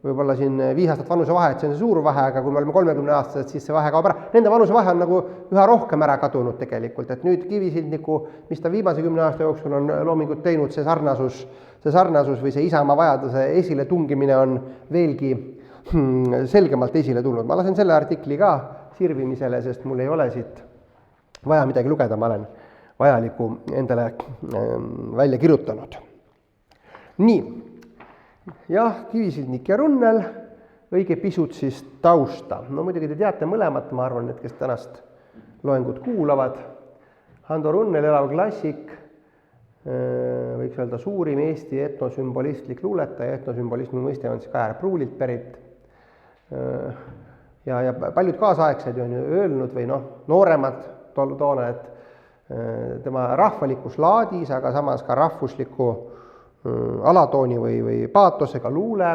võib-olla siin 5 aastat vanusevahe, et see on see suur vahe, aga kui me oleme 30-aastased, siis see vahe kaob ära. Nende vanusevahe on nagu üha rohkem ära kadunud tegelikult, et nüüd Kivisildniku, mis ta viimase 10 aasta jooksul on loomingut teinud, see sarnasus või see Isamaa vajaduse esile tungimine on veelgi selgemalt esile tulnud. Ma lasen selle artikli ka sirvimisele, sest mul ei ole siit vaja midagi lugeda, ma olen vajaliku endale välja kirjutanud. Nii, jah, Kivisildnik ja Runnel, õige pisut siis tausta. No muidugi te teate mõlemat, ma arvan, et kes tänast loengut kuulavad. Hando Runnel, elav klassik, võiks öelda suurim Eesti etnosümbolistlik luuletaja, etnosümbolismi mõiste on siis Kajar Pruulilt pärit. Ja paljud kaasaegsed on ju öelnud või nooremad toona, et tema rahvalikus laadis, aga samas ka rahvusliku alatooni või paatosega luule,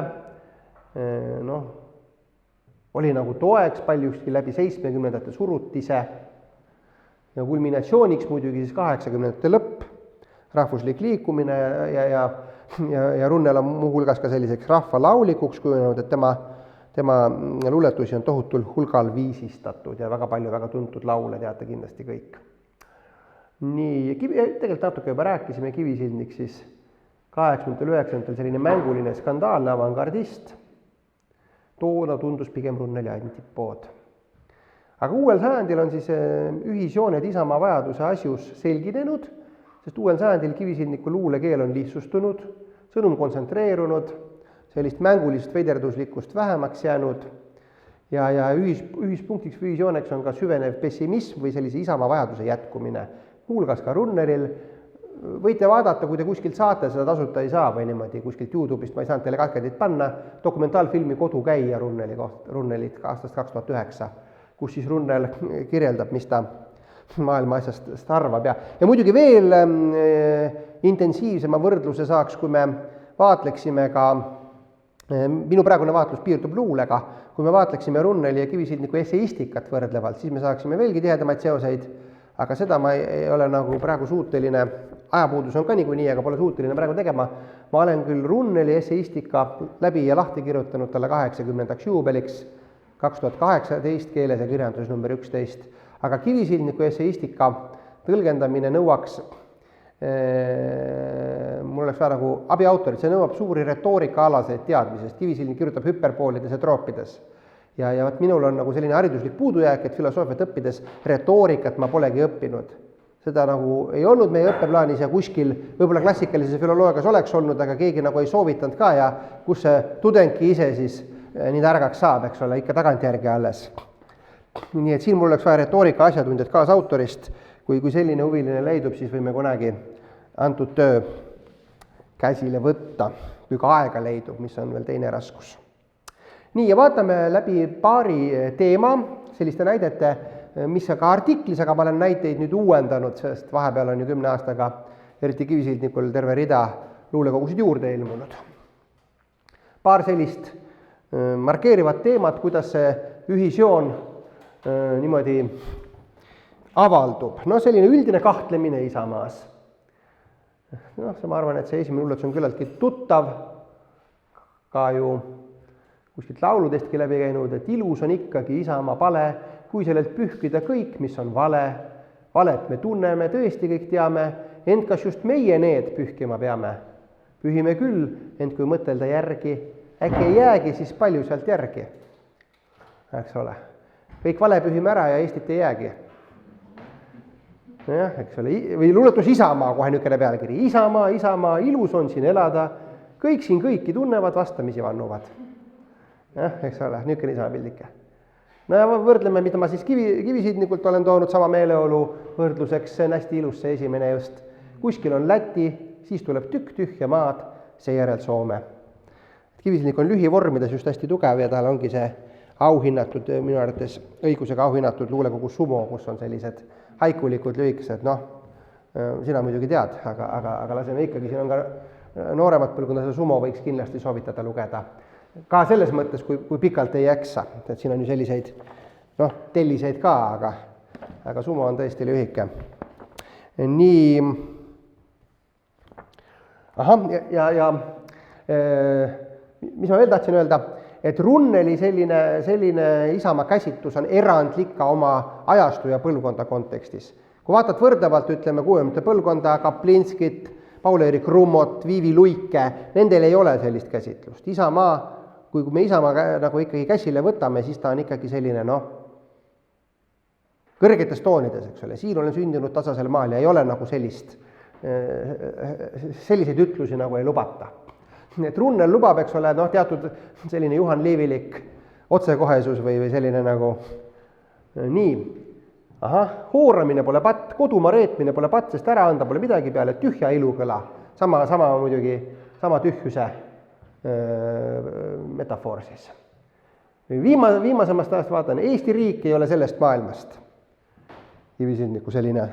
oli nagu toeks paljuski läbi 70-ndate surutise ja kulminatsiooniks muidugi siis 80-ndate lõpp, rahvuslik liikumine ja Runnel on muuhulgas ka selliseks rahvalaulikuks kujunenud, et tema luuletusi on tohutul hulgal viisistatud ja väga palju väga tuntud laule teate kindlasti kõik. Nii, tegelikult natuke juba rääkisime, Kivisildnik siis 80-90 selline mänguline skandaalne avangardist, toona tundus pigem Runneli antipood. Aga uuel sajandil on siis ühisjooned Isamaa vajaduse asjus selginenud, sest uuel sajandil Kivisildniku luulekeel on lihtsustunud, sõnum kontsentreerunud, sellist mängulist veiderduslikkust vähemaks jäänud ja ühispunktiks või ühisjooneks on ka süvenev pessimism või sellise Isamaa vajaduse jätkumine. Hulgas ka Runnelil, võite vaadata, kui te kuskilt saate, seda tasuta ei saa või niimoodi kuskilt YouTube'ist, ma ei saanud teile katkendit panna, dokumentaalfilmi Kodukäija Runnelit aastast 2009, kus siis Runnel kirjeldab, mis ta maailma asjast arvab ja muidugi veel intensiivsema võrdluse saaks, kui me vaatleksime ka, minu praegune vaatlus piirdub luulega, kui me vaatleksime Runneli ja Kivisildniku esseistikat võrdlevalt, siis me saaksime veelgi tihedamaid seoseid, aga seda ma ei ole nagu praegu suuteline, ajapuudus on ka niikuinii, aga pole suuteline praegu tegema. Ma olen küll Runneli esseistika läbi ja lahti kirjutanud talle 80. juubeliks 2018 keeles ja kirjanduses number 11, aga Kivisildniku esseistika tõlgendamine nõuaks, mul oleks vaja nagu abiautorit, see nõuab suuri retoorikaalaseid teadmisest, Kivisildnik kirjutab hüperpoolides ja troopides. Ja minul on nagu selline hariduslik puudujääk, et filosoofiat õppides retoorikat ma polegi õppinud. Seda nagu ei olnud meie õppeplaanis ja kuskil võib-olla klassikalises filoloogias oleks olnud, aga keegi nagu ei soovitanud ka ja kus see tudengki ise siis nii targaks saab, eks ole, ikka tagantjärgi alles. Nii et siin mul oleks vaja retoorika asjatundjat kaasautorist, kui selline huviline leidub, siis võime kunagi antud töö käsile võtta, kui ka aega leidub, mis on veel teine raskus. Nii, ja vaatame läbi paari teema, selliste näidete, mis ka artiklis, aga ma olen näiteid nüüd uuendanud, sest vahepeal on ju 10 aastaga eriti Kivisildnikul terve rida luulekogusid juurde ilmunud. Paar sellist markeerivat teemat, kuidas see ühisjoon niimoodi avaldub. Selline üldine kahtlemine Isamaas. Ma arvan, et see esimene luuletus on küllaltki tuttav. ka ju kuskilt lauludestki läbi käinud, et ilus on ikkagi Isamaa pale, kui sellelt pühkida kõik, mis on vale. Valet me tunneme, tõesti kõik teame, ent kas just meie need pühkima peame? Pühime küll, ent kui mõtelda järgi, äkki ei jäägi siis palju sealt järgi. Eks ole. Kõik vale pühime ära ja Eestit ei jäägi. Jah, eks ole. Või luuletus Isamaa, kohe niisugune pealkiri. Isamaa, ilus on siin elada. Kõik siin kõiki tunnevad, vastamisi vannuvad. Jah, eks ole, niisugune Isamaa pildike. No ja võrdleme, mida ma siis kivisidnikult olen toonud sama meeleolu võrdluseks, see on hästi ilus see esimene just. Kuskil on Läti, siis tuleb tükk tühja maad, seejärel Soome. Kivisidnik on lühivormides just hästi tugev ja tal ongi see auhinnatud, minu arvates õigusega auhinnatud luulekogu Sumo, kus on sellised haikulikud lühikesed, noh, sina muidugi tead, aga laseme ikkagi, siin on ka nooremat põlvkonda, see Sumo võiks kindlasti soovitada lugeda. Ka selles mõttes, kui pikalt ei jaksa, et siin on ju selliseid, noh, telliseid ka, aga Sumo on tõesti lühike. Nii, mis ma veel tahtsin öelda, et Runneli selline Isamaa käsitlus on erandlik ka oma ajastu ja põlvkonda kontekstis. Kui vaatad võrdavalt, ütleme, 60. põlvkonda, Kaplinskit, Paul-Eerik Rummot, Viivi Luike, nendel ei ole sellist käsitlust. Isamaa, kui me Isamaa nagu ikkagi käsile võtame, siis ta on ikkagi selline, noh, kõrgetes toonides, eks ole. Siin olen sündinud tasasel maal ja ei ole nagu selliseid ütlusi nagu ei lubata. Et Runnel lubab, eks ole, noh, teatud selline Juhan Liivilik otsekohesus või selline nagu nii. Hooramine pole patt, kodumaa reetmine pole patt, sest ära anda pole midagi peale, tühja ilukõla. Sama muidugi, sama tühjuse metafoor siis. Viimasemast ajast vaatan, Eesti riik ei ole sellest maailmast. Kivisidniku selline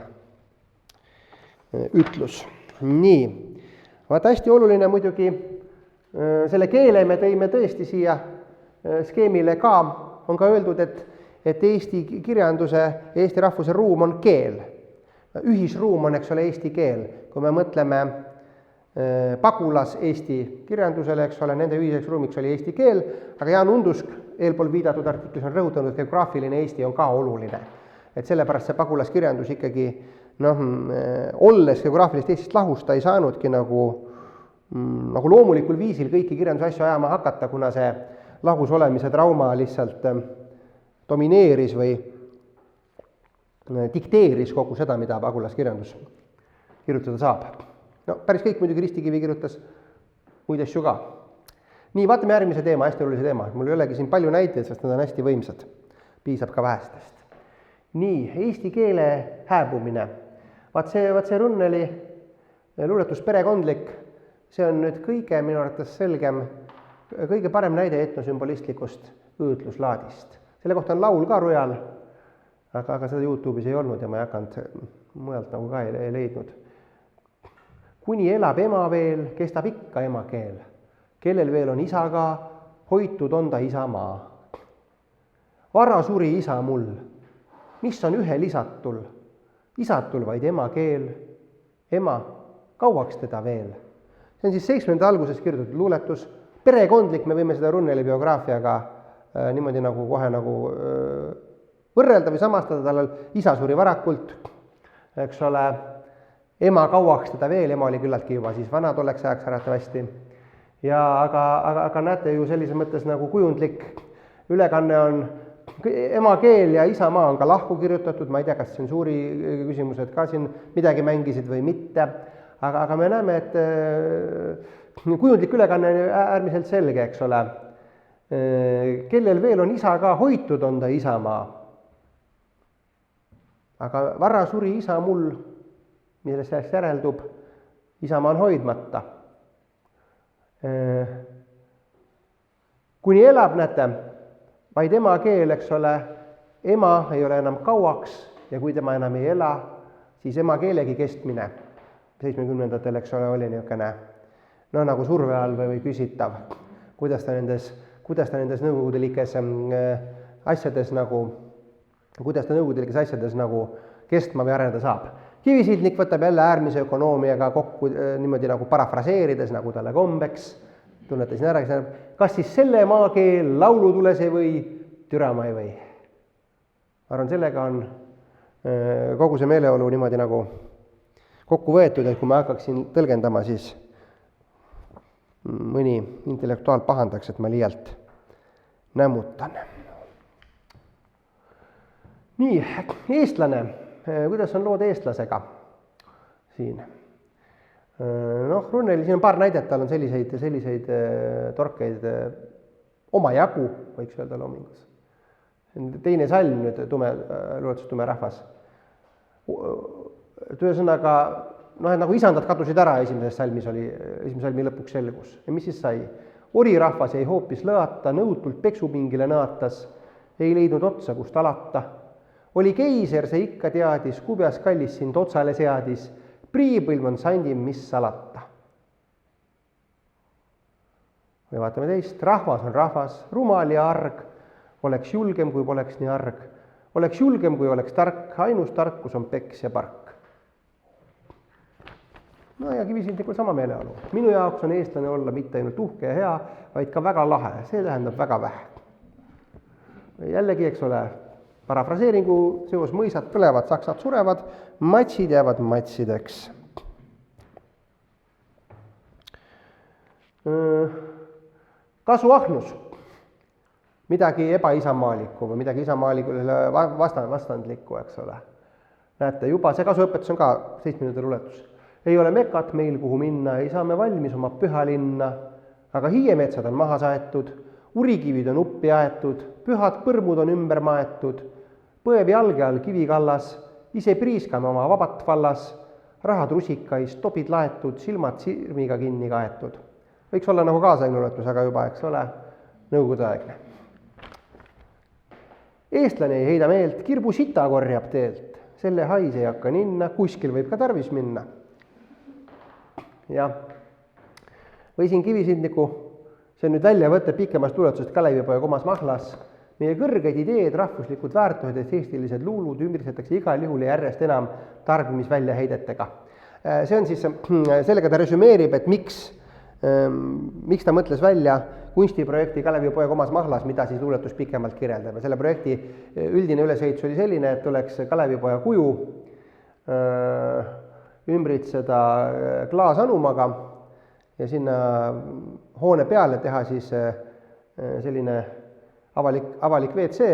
ütlus. Nii, vaata hästi oluline muidugi, selle keele me tõime tõesti siia skeemile ka, on ka öeldud, et Eesti kirjanduse, Eesti rahvuse ruum on keel. Ühisruum on, eks ole, eesti keel. Kui me mõtleme Pagulas Eesti kirjandusele, eks ole, nende ühiseks ruumiks oli eesti keel, aga Jaan Undusk eelpool viidatud artiklis on rõhutanud, et geograafiline Eesti on ka oluline. Et sellepärast see Pagulas kirjandus ikkagi, noh, olles geograafilist Eestist lahus, ta ei saanudki nagu loomulikul viisil kõiki kirjandusasju ajama hakata, kuna see lahus olemise trauma lihtsalt domineeris või dikteeris kogu seda, mida Pagulas kirjandus kirjutada saab. No päris kõik muidugi Ristikivi kirjutas muid asju ka. Nii, vaatame järgmise teema, hästi olulise teema. Mul ei olegi siin palju näiteid, sest nad on hästi võimsad. Piisab ka vähestest. Nii, eesti keele hääbumine. Vaat see Runneli luuletus perekondlik, see on nüüd kõige minu arvates selgem, kõige parem näide etnosümbolistlikust õõtluslaadist. Selle kohta on laul ka Rujal, aga seda YouTube'is ei olnud ja ma ei hakanud mujalt nagu ka ei leidnud. Kuni elab ema veel, kestab ikka emakeel. Kellel veel on isa ka, hoitud on ta isamaa. Vara suri isa mul, mis on ühe lisatul? Isatul vaid emakeel. Ema, kauaks teda veel? See on siis 70. alguses kirjutatud luuletus. Perekondlik, me võime seda Runneli biograafiaga niimoodi nagu kohe nagu võrrelda või samastada, tal isa suri varakult, eks ole, ema kauaks teda veel, ema oli küllaltki juba siis vana tolleks ajaks äratavasti. Ja aga näete ju sellises mõttes nagu kujundlik ülekanne on, emakeel ja isamaa on ka lahku kirjutatud, ma ei tea, kas tsensuuri küsimused ka siin midagi mängisid või mitte, aga me näeme, et kujundlik ülekanne on äärmiselt selge, eks ole. Kellel veel on isa ka, hoitud on ta isamaa. Aga vara suri isa mul, millest järeldub, isamaa on hoidmata. Kuni elab, näete, vaid ema keel, eks ole, ema ei ole enam kauaks ja kui tema enam ei ela, siis ema keelegi kestmine 70-ndatel, eks ole, oli niisugune, no nagu surve all või küsitav, kuidas ta nendes nõukogudelikes asjades nagu kestma või areneda saab. Kivisidnik võtab jälle äärmise ökonoomiaga kokku niimoodi nagu parafraseerides, nagu talle kombeks. tunnetasin ära, kas siis selle maakeel laulutules ei või, türa ma ei või. Arvan, sellega on kogu see meeleolu niimoodi nagu kokku võetud, et kui ma hakkaksin tõlgendama, siis mõni intellektuaal pahandaks, et ma liialt nämmutan. Nii, eestlane, kuidas on lood eestlasega siin? Noh, Runneli, siin on paar näidet, tal on selliseid torkeid omajagu, võiks öelda loomingus. Teine salm nüüd, luuletus Tume rahvas. Ühesõnaga, noh, et nagu isandad kadusid ära, esimese salmi lõpuks selgus. Ja mis siis sai? Orirahvas jäi hoopis lõata, nõutult peksupingile naatas, ei leidnud otsa, kust alata. Oli keiser, see ikka teadis, kubjas kallis sind otsale seadis, priipõlv on sandim, mis salata. Me vaatame teist, rahvas on rahvas, rumal ja arg, oleks julgem, kui poleks nii arg, oleks julgem, kui oleks tark, ainus tarkus on peks ja park. No ja Kivisildikul sama meeleolu. Minu jaoks on eestlane olla mitte ainult uhke ja hea, vaid ka väga lahe, see tähendab väga vähe. Jällegi, eks ole, parafraseeringu seos mõisad põlevad, saksad surevad, matsid jäävad matsideks. Kasuahnus, midagi ebaisamaaliku või midagi isamaalikule vastandlikku, eks ole. Näete, juba see kasuõpetus on ka 7 minuti luuletus. Ei ole mekat meil, kuhu minna, ei saa me valmis oma püha linna, aga hiiemetsad on maha saetud, urikivid on uppi aetud, pühad põrmud on ümber maetud, põev jalge all kivikallas, ise priiskame oma vabat vallas, rahad rusikais, topid laetud, silmad sirmiga kinni kaetud. Võiks olla nagu kaasaegne luuletus, aga juba, eks ole, nõukogudeaegne. Eestlane ei heida meelt, kirbu sita korjab teelt, selle hais ei hakka ninna, kuskil võib ka tarvis minna. Ja või siin Kivisildniku, see on nüüd väljavõte pikemast luuletusest Kalevipoja Komas mahlas. Meie kõrged ideed, rahvuslikud väärtused ja eestilised luulud ümbrisetakse igal juhul ja järjest enam tarbimisväljaheidetega. See on siis, sellega ta resümeerib, et miks ta mõtles välja kunstiprojekti Kalevipoja Komas mahlas, mida siis luuletus pikemalt kirjeldab. Selle projekti üldine ülesehitus oli selline, et oleks Kalevipoja kuju ümbritseda klaasanumaga ja sinna hoone peale teha siis selline avalik WC,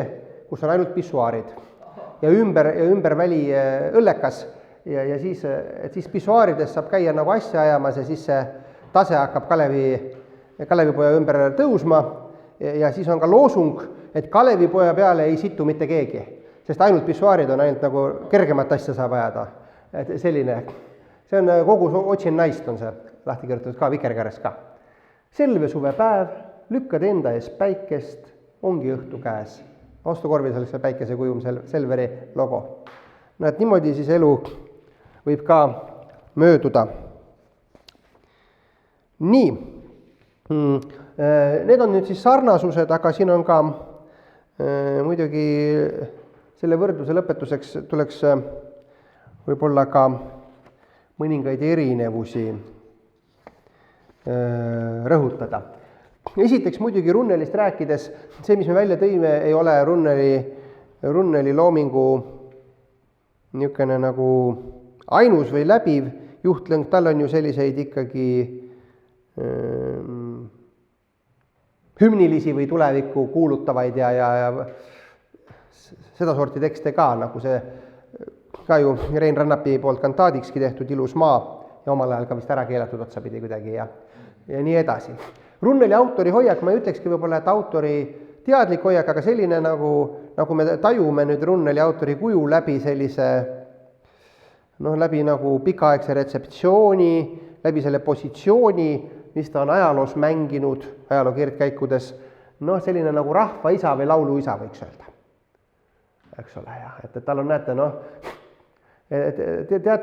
kus on ainult pissuaarid ja ümberväli õllekas ja siis pissuaarides saab käia nagu asja ajamas ja siis see tase hakkab Kalevipoja ümber tõusma ja siis on ka loosung, et Kalevipoja peale ei situ mitte keegi, sest ainult pissuaarid on ainult nagu kergemat asja saab ajada. Et selline, see on kogu Otsin naist on see lahti kirjutatud ka, Vikerkaares ka. Selve suvepäev, lükkad enda ees päikest, ongi õhtu käes. Vastukorvis oli see päikese kujum Selveri logo. No et niimoodi siis elu võib ka mööduda. Nii, need on nüüd siis sarnasused, aga siin on ka muidugi selle võrdluse lõpetuseks tuleks võib-olla ka mõningaid erinevusi rõhutada. Esiteks muidugi Runnelist rääkides, see, mis me välja tõime, ei ole Runneli loomingu niisugune nagu ainus või läbiv juhtlõng, tal on ju selliseid ikkagi hümnilisi või tulevikku kuulutavaid ja seda sorti tekste ka, nagu see ka ju Rein Rannapi poolt kantaadikski tehtud Ilus maa ja omal ajal ka vist ära keelatud otsapidi kuidagi ja nii edasi. Runneli autori hoiak, ma ei ütlekski võib-olla, et autori teadlik hoiak, aga selline nagu me tajume nüüd Runneli autori kuju läbi sellise, läbi nagu pikaaegse retseptsiooni, läbi selle positsiooni, mis ta on ajaloos mänginud, ajaloo keerdkäikudes, selline nagu rahvaisa või lauluisa võiks öelda. Eks ole, jah, et tal on, näete,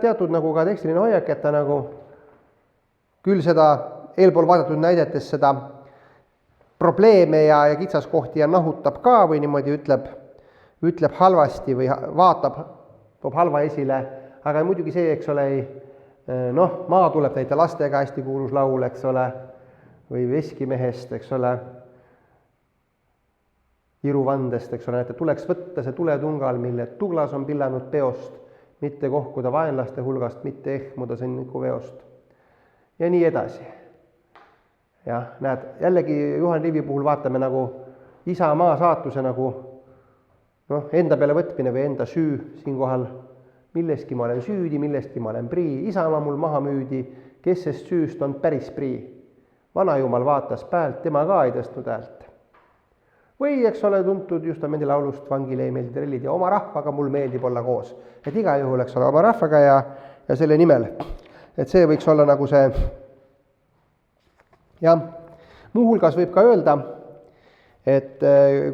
teatud nagu ka tekstiline hoiak, et ta nagu küll seda eelpool vaadatud näidetes seda probleeme ja kitsaskohti ja nahutab ka või niimoodi ütleb halvasti või vaatab, toob halva esile, aga muidugi see, eks ole, maa tuleb täita lastega, hästi kuulus laul, eks ole, või veskimehest, eks ole, Iruvandest, eks ole, et tuleks võtta see tuletungal, mille tuglas on pillanud peost, mitte kohkuda vaenlaste hulgast, mitte ehmuda sõnniku veost. Ja nii edasi. Jah, näed, jällegi Juhan Liivi puhul vaatame nagu isamaa saatuse nagu enda peale võtmine või enda süü siinkohal. Milleski ma olen süüdi, millestki ma olen prii, isamaa mul maha müüdi, kes sest süüst on päris prii. Vanajumal vaatas päält, tema ka ei tõstnud häält. Või, eks ole, tuntud Justamendi laulust vangile ei meeldi trellid ja oma rahvaga mul meeldib olla koos. Et iga juhul, eks ole, oma rahvaga ja selle nimel. Et see võiks olla nagu see. Ja muuhulgas võib ka öelda, et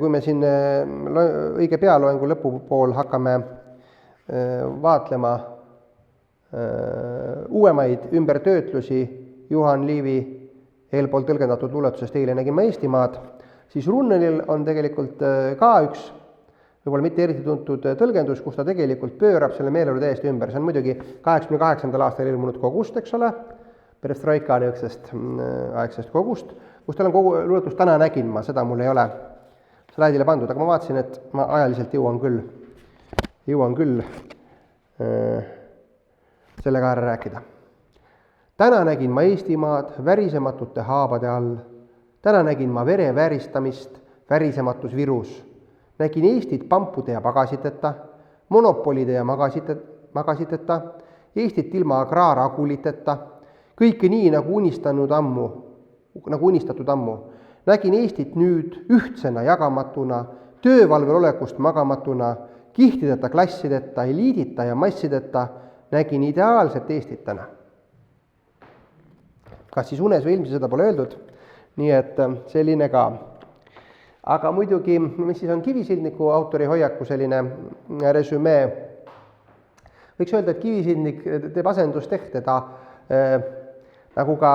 kui me siin õige pealoengu lõpupool hakkame vaatlema uuemaid ümbertöötlusi Juhan Liivi eelpool tõlgendatud luuletusest Eile nägin ma Eestimaad, siis Runnelil on tegelikult ka üks, võib-olla mitte eriti tuntud tõlgendus, kus ta tegelikult pöörab selle meeleolu täiesti ümber. See on muidugi 88. aastal ilmunud kogust, eks ole, perestroika aegsest kogust, kus tal on kogu luuletus Täna nägin ma, seda mul ei ole slaidile pandud, aga ma vaatasin, et ma ajaliselt jõuan küll sellega ära rääkida. Täna nägin ma Eestimaad värisematute haabade all. Täna nägin ma vere vääristamist värisematus virus. Nägin Eestit pampude ja pagasiteta, monopolide ja magasiteta, Eestit ilma agraaraguliteta, kõike nii nagu unistatud ammu. Nägin Eestit nüüd ühtsena jagamatuna, töövalvel olekust magamatuna, kihtideta, klassideta, eliidita ja massideta, nägin ideaalset Eestit täna. Kas siis unes või ilmselt seda pole öeldud, nii et selline ka. Aga muidugi, mis siis on Kivisildniku autori hoiaku selline resümee, võiks öelda, et Kivisildnik teeb asendustehte, ta nagu ka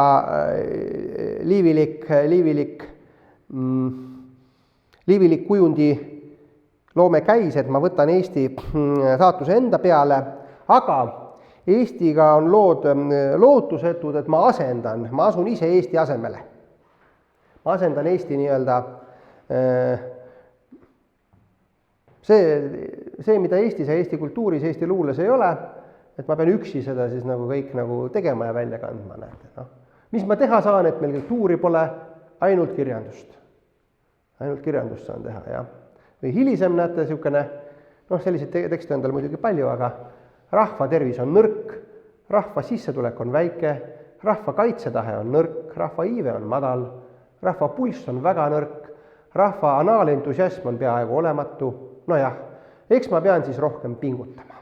liivilik kujundi loome käis, et ma võtan Eesti saatuse enda peale, aga Eestiga on lood lootusetud, et ma asun ise Eesti asemele. Ma asendan Eesti nii-öelda see, mida Eestis ja Eesti kultuuris, Eesti luules ei ole, et ma pean üksi seda siis nagu kõik nagu tegema ja välja kandma, näete. No. Mis ma teha saan, et meil kultuuri pole, ainult kirjandust. Ainult kirjandust saan teha, jah. Või hilisem näete niisugune, selliseid tekste on tal muidugi palju, aga rahva tervis on nõrk, rahva sissetulek on väike, rahva kaitsetahe on nõrk, rahva iive on madal, rahva pulss on väga nõrk, rahva anaalentusiasm on peaaegu olematu, nojah, eks ma pean siis rohkem pingutama.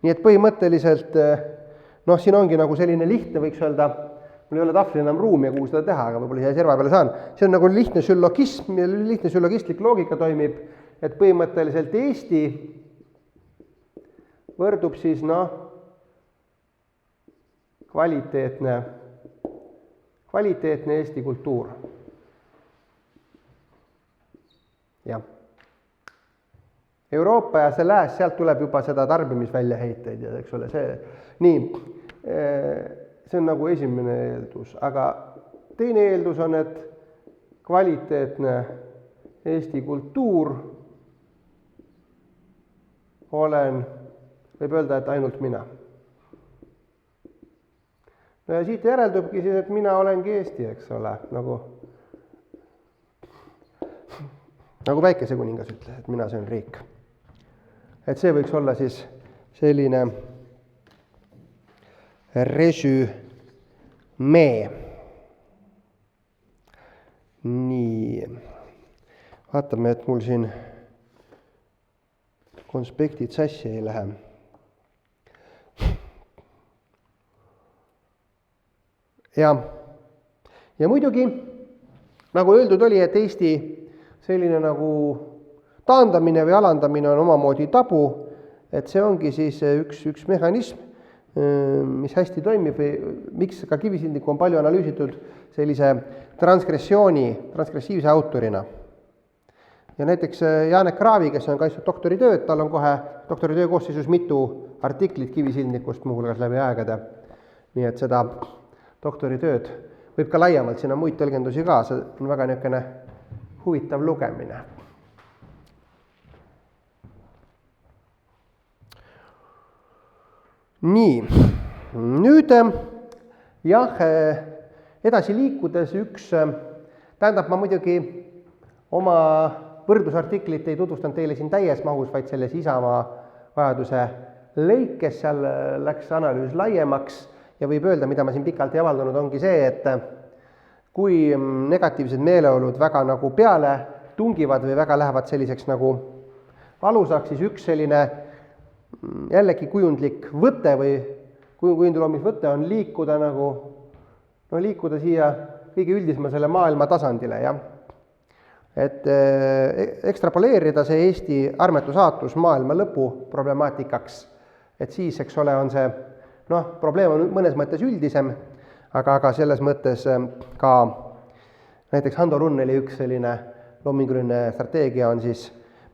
Nii et põhimõtteliselt, siin ongi nagu selline lihtne, võiks öelda, mul ei ole tahvlil enam ruumi, kuhu seda teha, aga võib-olla siia serva peale saan. See on nagu lihtne süllogistlik loogika toimib, et põhimõtteliselt Eesti võrdub siis kvaliteetne Eesti kultuur. Jah. Euroopa ja see lääs, sealt tuleb juba seda tarbimisväljaheiteid ja eks ole see. Nii, see on nagu esimene eeldus, aga teine eeldus on, et kvaliteetne Eesti kultuur võib öelda, et ainult mina. No ja siit järeldubki siis, et mina olengi Eesti, eks ole, nagu Päikesekuningas ütles, et mina söön riik. Et see võiks olla siis selline resümee. Nii, vaatame, et mul siin konspektid sassi ei lähe. Ja muidugi, nagu öeldud oli, et Eesti selline nagu taandamine või alandamine on omamoodi tabu, et see ongi siis üks mehhanism, mis hästi toimib või miks ka Kivisildnikku on palju analüüsitud sellise transgressiivse autorina. Ja näiteks Janek Kraavi, kes on kaitstud doktoritööd, tal on kohe doktoritöö koosseisus mitu artiklit Kivisildnikust muuhulgas läbi aegade. Nii et seda doktoritööd. Võib ka laiemalt, siin on muid tõlgendusi ka, see on väga niisugune huvitav lugemine. Nii, nüüd jah, edasi liikudes tähendab ma muidugi oma võrdlusartiklit ei tutvustanud teile siin täies mahus, vaid selles Isamaa vajaduse lõikes, seal läks analüüs laiemaks ja võib öelda, mida ma siin pikalt ei avaldanud, ongi see, et kui negatiivsed meeleolud väga nagu peale tungivad või väga lähevad selliseks nagu valusaks, siis üks selline jällegi kujundlik võte või kujundiloomisvõte on liikuda siia kõige üldisema selle maailma tasandile, jah. Et ekstrapoleerida see Eesti armetu saatus maailma lõpu problemaatikaks, et siis, eks ole, on see, probleem on mõnes mõttes üldisem, aga selles mõttes ka näiteks Hando Runneli üks selline loominguline strateegia on siis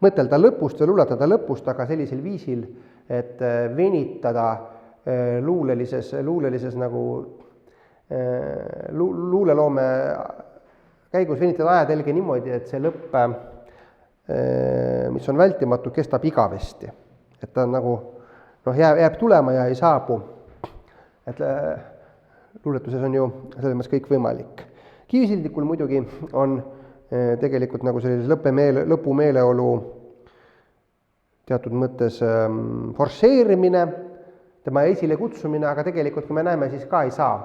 mõtelda lõpust ja luuletada lõpust, aga sellisel viisil, et venitada luulelises nagu luuleloome käigus venitada ajatelge niimoodi, et see lõpp, mis on vältimatu, kestab igavesti. Et ta nagu jääb tulema ja ei saabu. Et luuletuses on ju selles mõttes kõik võimalik. Kivisildikul muidugi on tegelikult nagu sellises lõpumeeleolu teatud mõttes forsseerimine, tema esile kutsumine, aga tegelikult kui me näeme, siis ka ei saa.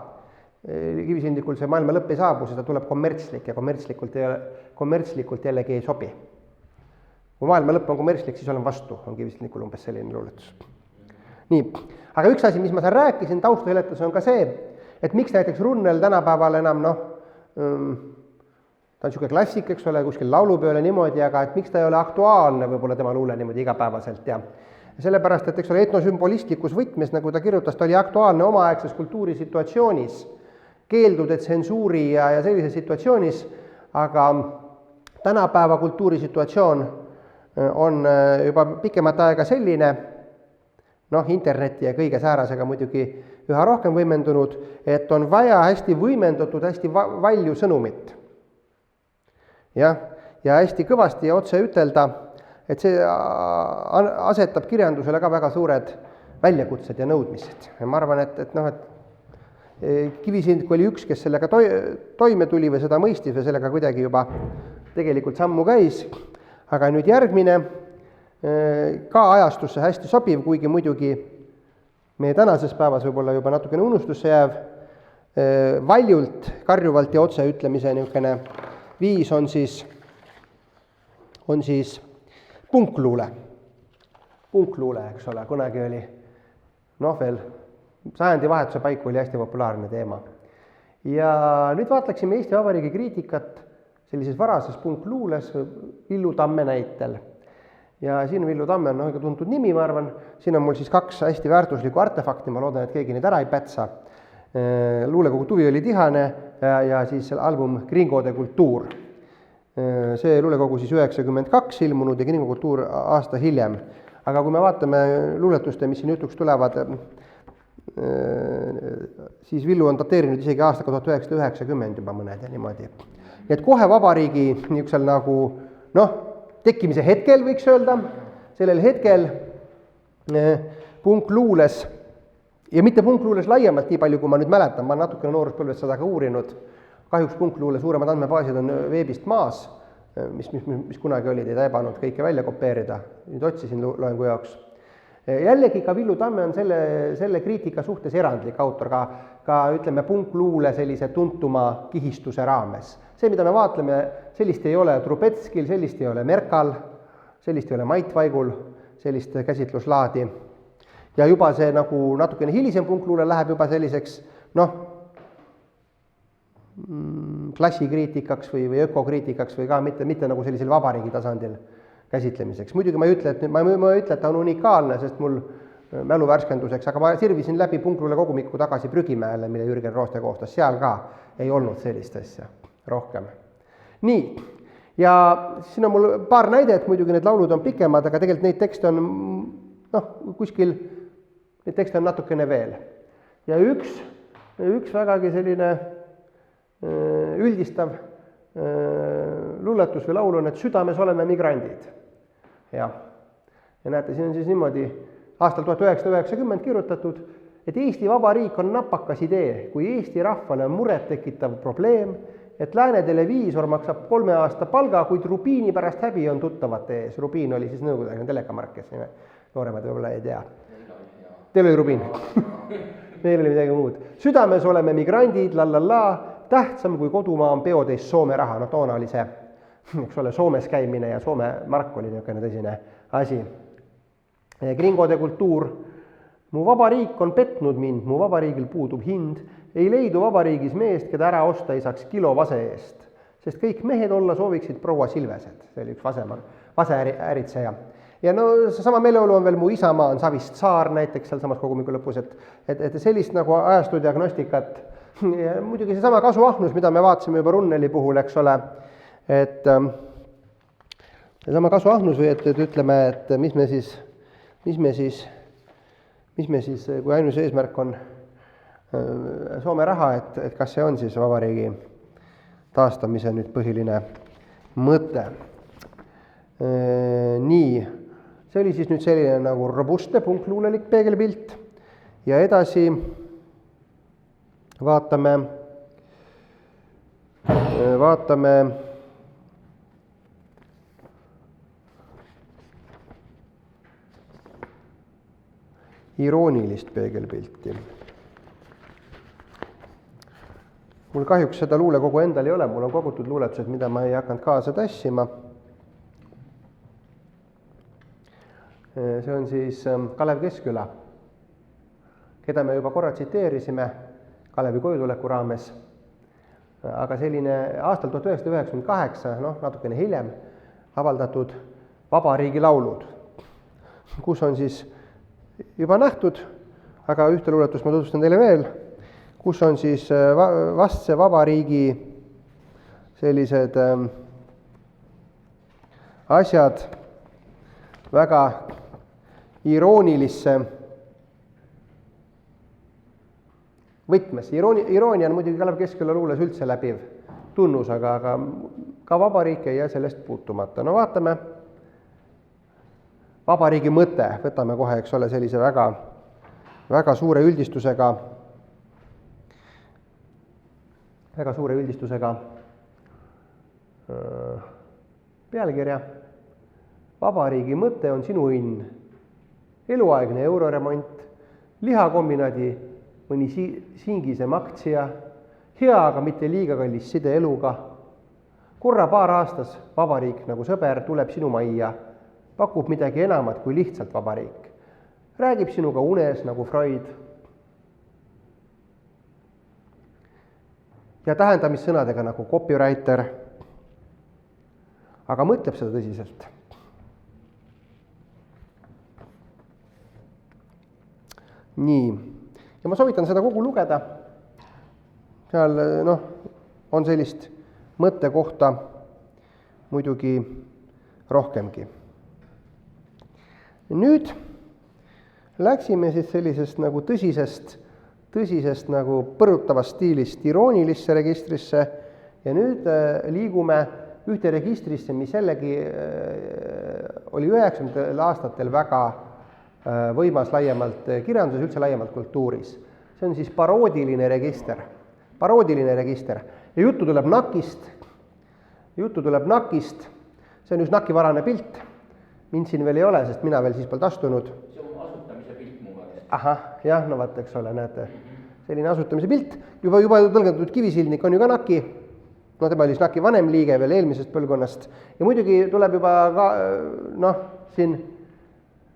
Kivisildikul see maailma lõpp ei saabu, seda tuleb kommertslik ja kommertslikult jällegi ei sobi. Kui maailma lõpp on kommertslik, siis olen vastu, on kivisildikul umbes selline luuletus. Nii, aga üks asi, mis ma seal rääkisin taustaseletus on ka see, et miks näiteks Runnel tänapäeval enam ta on niisugune klassik, eks ole, kuskil laulupeole niimoodi, aga et miks ta ei ole aktuaalne võib-olla tema luule niimoodi igapäevaselt ja sellepärast, et eks ole etnosümbolistlikus võtmes, nagu ta kirjutas, ta oli aktuaalne omaaegses kultuurisituatsioonis, keeldude tsensuuri ja sellises situatsioonis, aga tänapäeva kultuurisituatsioon on juba pikemat aega selline, interneti ja kõige säärasega muidugi üha rohkem võimendunud, et on vaja hästi võimendatud, hästi valju sõnumit. Ja hästi kõvasti ja otse ütelda, et see asetab kirjandusele ka väga suured väljakutsed ja nõudmised. Ja ma arvan, et Kivisildik oli üks, kes sellega toime tuli või seda mõistis või sellega kuidagi juba tegelikult sammu käis, aga nüüd järgmine ka ajastusse hästi sobiv, kuigi muidugi meie tänases päevas võib-olla juba natukene unustusse jääv, valjult, karjuvalt ja otse ütlemise niisugune viis on siis punkluule. Punkluule, eks ole, kunagi oli, veel sajandi vahetuse paiku oli hästi populaarne teema. Ja nüüd vaatleksime Eesti Vabariigi kriitikat sellises varases punkluules Villu Tamme näitel. Ja siin Villu Tamme on õige tuntud nimi, ma arvan, siin on mul siis 2 hästi väärtuslikku artefakti, ma loodan, et keegi neid ära ei pätsa. Luulekogu Tuvi oli tihane ja siis album Gringode kultuur. See luulekogu siis 92 ilmunud ja Gringo kultuur aasta hiljem. Aga kui me vaatame luuletuste, mis siin jutuks tulevad, siis Villu on dateerinud isegi aastaga 1990 juba mõned ja niimoodi. Nii et kohe vabariigi niisugusel nagu, tekkimise hetkel võiks öelda, sellel hetkel punkluules, ja mitte punkluules laiemalt nii palju, kui ma nüüd mäletan, ma natukene nooruspõlvest seda ka uurinud, kahjuks punkluule suuremad andmebaasid on veebist maas, mis kunagi olid, ei taibanud kõike välja kopeerida, nüüd otsisin loengu jaoks. Jällegi ka Villu Tamme on selle kriitika suhtes erandlik autor, ka ütleme punkluule sellise tuntuma kihistuse raames. See, mida me vaatleme, sellist ei ole Trubetskil, sellist ei ole Merkal, sellist ei ole Mait Vaigul, sellist käsitluslaadi. Ja juba see nagu natukene hilisem punkluule läheb juba selliseks, klassikriitikaks või ökokriitikaks või ka mitte nagu sellisel vabariigi tasandil käsitlemiseks. Muidugi ma ei ütle, et ta on unikaalne, sest mul mälu värskenduseks, aga ma sirvisin läbi punkluule kogumikku tagasi Prügimäele, mille Jürgen Rooste koostas, seal ka ei olnud sellist asja rohkem. Nii, ja siin on mul paar näidet, muidugi need laulud on pikemad, aga tegelikult neid tekste on, kuskil, neid tekste on natukene veel. Ja üks üks vägagi selline üldistav luuletus või laul on, et südames oleme migrandid. Ja näete, siin on siis niimoodi aastal 1990 kirjutatud, et Eesti Vabariik on napakas idee, kui Eesti rahvale on muret tekitav probleem, et Lääne televiisor maksab 3 aasta palga, kuid rubiini pärast häbi on tuttavate ees. Rubiin oli siis nõukogude telekamark, kes nooremad võib-olla ei tea. Teil oli rubiin. Meil oli midagi muud. Südames oleme migrandid, tähtsam kui kodumaa on peoteis Soome raha. No toona oli see, eks ole, Soomes käimine ja Soome mark oli niisugune tõsine asi. Gringode kultuur. Mu vabariik on petnud mind, mu vabariigil puudub hind. Ei leidu vabariigis meest, keda ära osta ei saaks kilo vase eest. Sest kõik mehed olla sooviksid proua Silvesed. See oli üks vaseäritseja. Ja no sama meeleolu on veel mu isamaa on Savist Saar näiteks seal samas kogumiku lõpus, et sellist nagu ajastu diagnostikat ja muidugi see sama kasuahnus, mida me vaatasime juba Runneli puhul, eks ole, et sama kasuahnus või et ütleme, et mis me siis, kui ainus eesmärk on Soome raha, et kas see on siis vabariigi taastamise nüüd põhiline mõte. Nii, see oli siis nüüd selline nagu robustne punktluulelik peegelpilt ja edasi vaatame iroonilist peegelpilti. Mul kahjuks seda luulekogu endal ei ole, mul on kogutud luuletused, mida ma ei hakanud kaasa tassima. See on siis Kalev Keskküla, keda me juba korra tsiteerisime Kalevi kojutuleku raames, aga selline aastal 1998, natukene hiljem, avaldatud Vabariigi laulud, kus on siis juba nähtud, aga ühte luuletust ma tutvustan teile veel, kus on siis vastse vabariigi sellised asjad väga iroonilisse võtmes. Iroonia on muidugi Kalev Keskküla luules üldse läbiv tunnus, aga ka vabariik ei jää sellest puutumata. No vaatame vabariigi mõte, võtame kohe, eks ole, sellise väga suure üldistusega pealkirja. Vabariigi mõte on sinu õnn, eluaegne euroremont, lihakombinaadi mõni singisem aktsia, hea, aga mitte liiga kallis side eluga. Korra paar aastas vabariik nagu sõber tuleb sinu majja, pakub midagi enamat kui lihtsalt vabariik. Räägib sinuga unes nagu Freud. Ja tähendamissõnadega nagu copywriter, aga mõtleb seda tõsiselt. Nii, ja ma soovitan seda kogu lugeda. Seal on sellist mõttekohta muidugi rohkemgi. Nüüd läksime siis sellisest nagu tõsisest nagu põrutavast stiilist iroonilisse registrisse ja nüüd liigume ühte registrisse, mis jällegi oli 90. aastatel väga võimas laiemalt kirjanduses, üldse laiemalt kultuuris. See on siis paroodiline register. Ja juttu tuleb nakist. See on just nakivarane pilt. Mind siin veel ei ole, sest mina veel siis polnud astunud. See on asutamise pilt mu käest. Ahah, jah, no vaata, eks ole, näete. Selline asutamise pilt. Juba tõlgendatud Kivisildnik on ju ka naki. No tema oli naki vanem liige veel eelmisest põlvkonnast. Ja muidugi tuleb juba ka, siin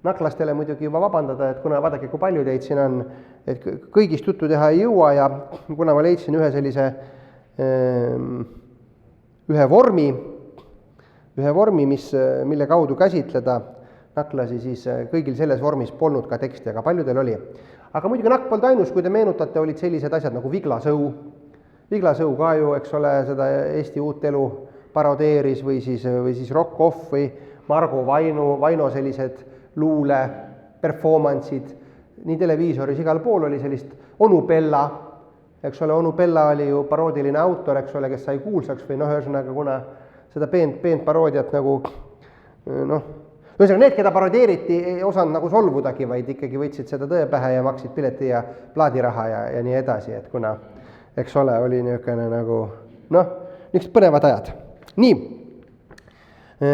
naklastele muidugi juba vabandada, et kuna vaadake, kui palju teid siin on, et kõigist juttu teha ei jõua ja kuna ma leidsin ühe sellise ühe vormi, mille kaudu käsitleda naklasi, siis kõigil selles vormis polnud ka teksti, aga paljudel oli. Aga muidugi nakk polnud ainus, kui te meenutate, olid sellised asjad nagu Viglasõu. Viglasõu ka ju, eks ole, seda Eesti uut elu parodeeris või siis Rock Off või Margo Vaino sellised luule, performance'id, nii televiisoris igal pool oli sellist Onu Bella, eks ole, onu Bella oli ju paroodiline autor, eks ole, kes sai kuulsaks või ühesõnaga, kuna seda peent paroodiat nagu ühesõnaga need, keda parodeeriti, ei osanud nagu solvudagi, vaid ikkagi võtsid seda tõe pähe ja maksid pileti ja plaadiraha ja nii edasi, et kuna, eks ole, oli niisugune nagu niisugused põnevad ajad. Nii,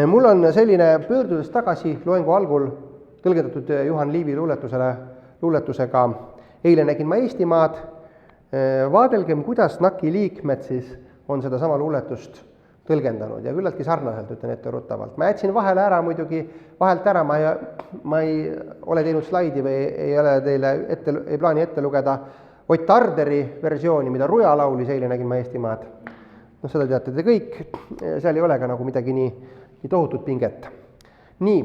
mul on selline pöördudes tagasi loengu algul tõlgendatud Juhan Liivi luuletusega Eile nägin ma Eestimaad. Vaadelgem, kuidas NAK-i liikmed siis on seda sama luuletust tõlgendanud ja küllaltki sarnaselt, ütlen etteruttavalt. Ma jätsin vahelt ära, ma ei ole teinud slaidi või ei ole teile ei plaani ette lugeda Ott Arderi versiooni, mida Ruja laulis Eile nägin ma Eestimaad. Seda teate te kõik, seal ei ole ka nagu midagi nii tohutut pinget. Nii,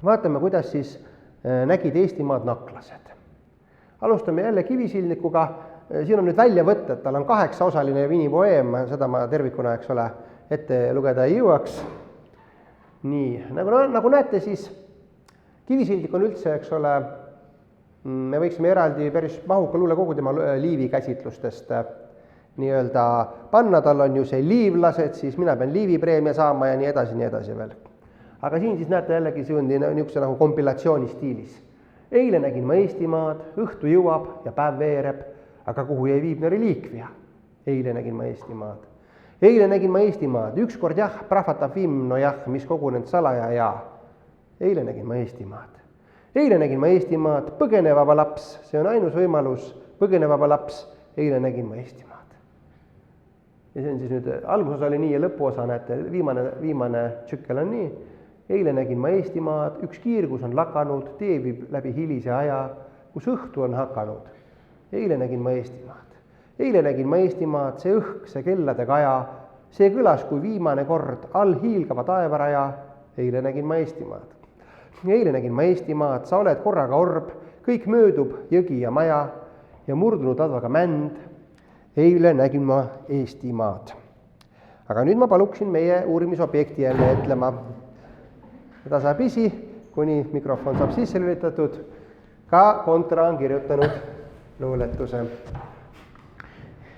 vaatame, kuidas siis nägid Eestimaad naklased. Alustame jälle Kivisildnikuga. Siin on nüüd välja võtta, et tal on 8-osaline minipoeem, seda ma tervikuna, eks ole, ette lugeda ei jõuaks. Nii, nagu näete, siis Kivisildik on üldse, eks ole, me võiksime eraldi päris mahuka luulekogu tema Liivi käsitlustest nii-öelda panna, tal on ju see liivlased, siis mina pean Liivi-preemia saama ja nii edasi veel. Aga siin siis näete jällegi suundi niisuguse nagu kompilatsiooni stiilis. Eile nägin ma Eestimaad, õhtu jõuab ja päev veereb, aga kuhu jäi viibne reliikvia? Eile nägin ma Eestimaad. Eile nägin ma Eestimaad, ükskord jah, prahvatab viimno jah, mis kogunenud salaja ja. Eile nägin ma Eestimaad. Eile nägin ma Eestimaad, põgenevaba laps, see on ainus võimalus, põgenevaba laps, eile nägin ma Eestimaad. Ja see on siis nüüd, algusosa oli nii ja lõpuosa, näete, viimane tsükkel on nii. Eile nägin ma Eestimaad, üks kiirgus on lakanud, tee viib läbi hilise aja, kus õhtu on hakanud. Eile nägin ma Eestimaad. Eile nägin ma Eestimaad, see õhk, see kellade kaja, see kõlas kui viimane kord, all hiilgava taevaraja. Eile nägin ma Eestimaad. Eile nägin ma Eestimaad, sa oled korraga orb, kõik möödub, jõgi ja maja ja murdunud advaga mänd. Eile nägin ma Eestimaad. Aga nüüd ma paluksin meie uurimisobjekti jälle ütlema. Tasapisi, kuni mikrofon saab sisse lülitatud, ka kontra on kirjutanud luuletuse.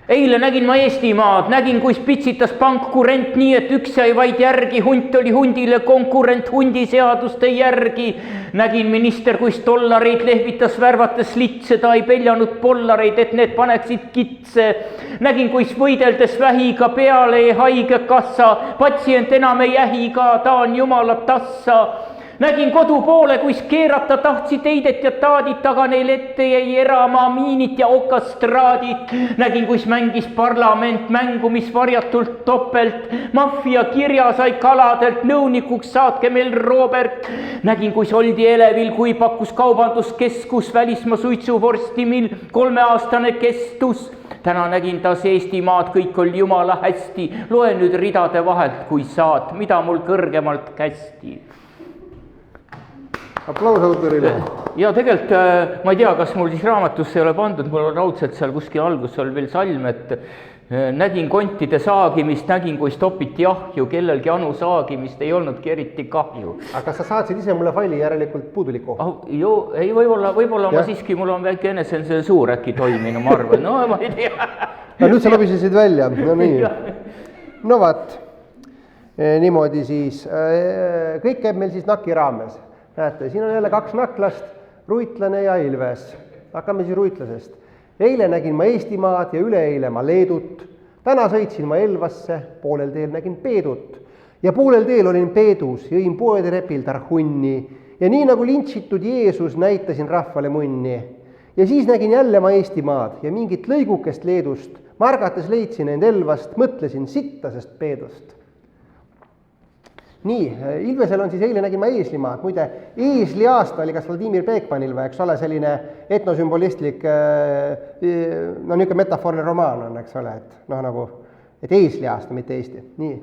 Eile nägin ma Eestimaad, nägin, kus pitsitas pankurent nii, et üks sai vaid järgi, hunt oli hundile konkurent hundi seaduste järgi. Nägin minister, kus dollareid lehvitas värvates litse, ta ei peljanud pollareid, et need paneksid kitse. Nägin, kus võideldes vähiga peale ei haige kassa, patsient enam ei ähiga, ta on jumala tassa. Nägin kodu poole, kus keerata tahtsid eidet ja taadit, aga neil ette jäi eramaa miinit ja okastraadit. Nägin, kus mängis parlament mängu, mis varjatult topelt. Mafia kirja sai kaladelt, nõunikuks saatke meil Robert. Nägin, kus oldi elevil, kui pakkus kaubanduskeskus, välismaa suitsuvorsti, mil 3-aastane kestus. Täna nägin taas Eestimaad, kõik oli jumala hästi. Loe nüüd ridade vahelt, kui saad, mida mul kõrgemalt kästi. Aplaus autorile. Ja tegelikult ma ei tea, kas mul siis raamatusse ei ole pandud, mul on raudselt seal kuskil algus seal veel salm, et nägin kontide saagimist, nägin, kui stopiti ahju, kellelgi anu saagimist ei olnudki eriti kahju. Aga sa saatsid ise mulle faili järelikult puuduliku? Ei, võib-olla ma siiski, mul on väike enesensuur äkki toiminud, ma arvan, no ma ei tea. No nüüd sa lobisesid välja, no nii. No vaat, niimoodi siis, kõik käib meil siis NAK-i raames. Näete, siin on jälle 2 naklast, Ruitlane ja Ilves. Hakkame siis Ruitlasest. Eile nägin ma Eestimaad ja üleeile ma Leedut. Täna sõitsin ma Elvasse, poolel teel nägin Peedut. Ja poolel teel olin Peedus, jõin poede repil tarhunni. Ja nii nagu lintšitud Jeesus näitasin rahvale munni. Ja siis nägin jälle ma Eestimaad ja mingit lõigukest Leedust. Margates leidsin end Elvast, mõtlesin sittasest Peedust. Nii, Ilvesel on siis Eile nägin ma Eeslimaad, muide Eesli aasta oli kas Vladimir Beekmanil või, eks ole, selline etnosümbolistlik, no niisugune metafoorne romaan on, eks ole, et nagu, et Eesli aasta, mitte Eesti. Nii,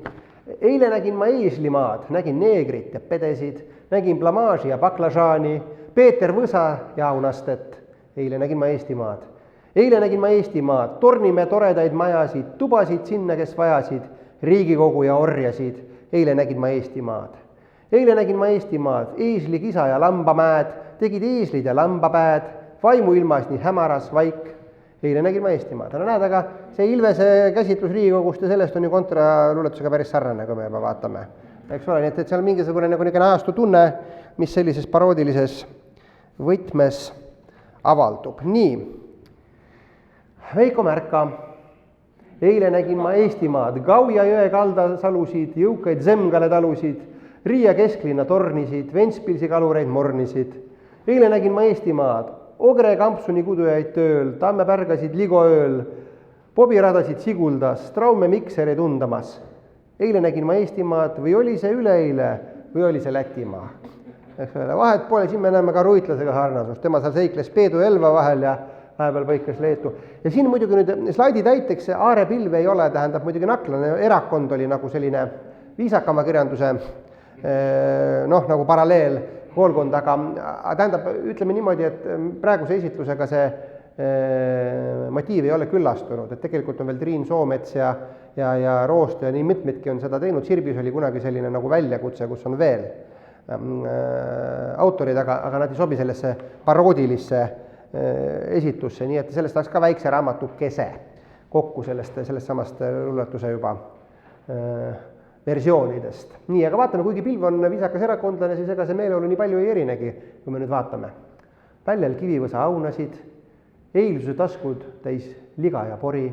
Eile nägin ma Eeslimaad, nägin neegrit ja pedesid, nägin blamaaži ja baklažaani, Peeter Võsa ja Aunastet, Eile nägin ma Eestimaad. Eile nägin ma Eestimaad, Tornimäe toredaid majasid, tubasid sinna, kes vajasid, Riigikogu ja orjasid. Eile nägin ma Eestimaad. Eile nägin ma Eestimaad, eesli kisa ja lambamäed, tegid eeslid ja lambapääd, vaimu ilmas nii hämaras vaik. eile nägin ma Eestimaad. No näed, aga see Ilvese käsitlus Riigikogust ja sellest on ju kontraluuletusega päris sarnane, kui me juba vaatame. Eks ole, nii et seal mingisugune nagu niisugune ajastu tunne, mis sellises paroodilises võtmes avaldub. Nii, Veiko Märka. Eile nägin ma Eestimaad, Gauja jõe kaldasalusid, jõukaid Zemgale talusid, Riia kesklinna tornisid, Ventspilsi kalureid mornisid. Eile nägin ma Eestimaad, Ogre kampsuni kudujaid tööl, Tamme pärgasid ligoööl, Bobiradasid Siguldas, Traume miksereid undamas. Eile nägin ma Eestimaad või oli see üleeile või oli see Lätimaa. Eks ole, vahet pole, siin me näeme ka ruitlasega sarnasust, tema seal seikles Peedu ja Elva vahel ja vahepeal põikles Leetu. Ja siin muidugi nüüd slaidi täiteks Aare pilve ei ole, tähendab muidugi Naklane erakond oli nagu selline viisakama kirjanduse nagu paralleel koolkond, aga tähendab, ütleme niimoodi, et praeguse esitlusega see motiiv ei ole küllastunud, et tegelikult on veel Triin Soomets ja Roost ja nii mitmedki on seda teinud, Sirbis oli kunagi selline nagu väljakutse, kus on veel autorid, aga nad ei sobi sellesse paroodilisse esitusse, nii et sellest tahaks ka väikse raamatukese kokku sellest samast luuletuse juba versioonidest. Nii, aga vaatame, kuigi pilv on viisakas erakondlane, siis ega see meeleolu nii palju ei erinegi, kui me nüüd vaatame. Väljal kivivõsa aunasid, eilsuse taskud täis liga ja pori,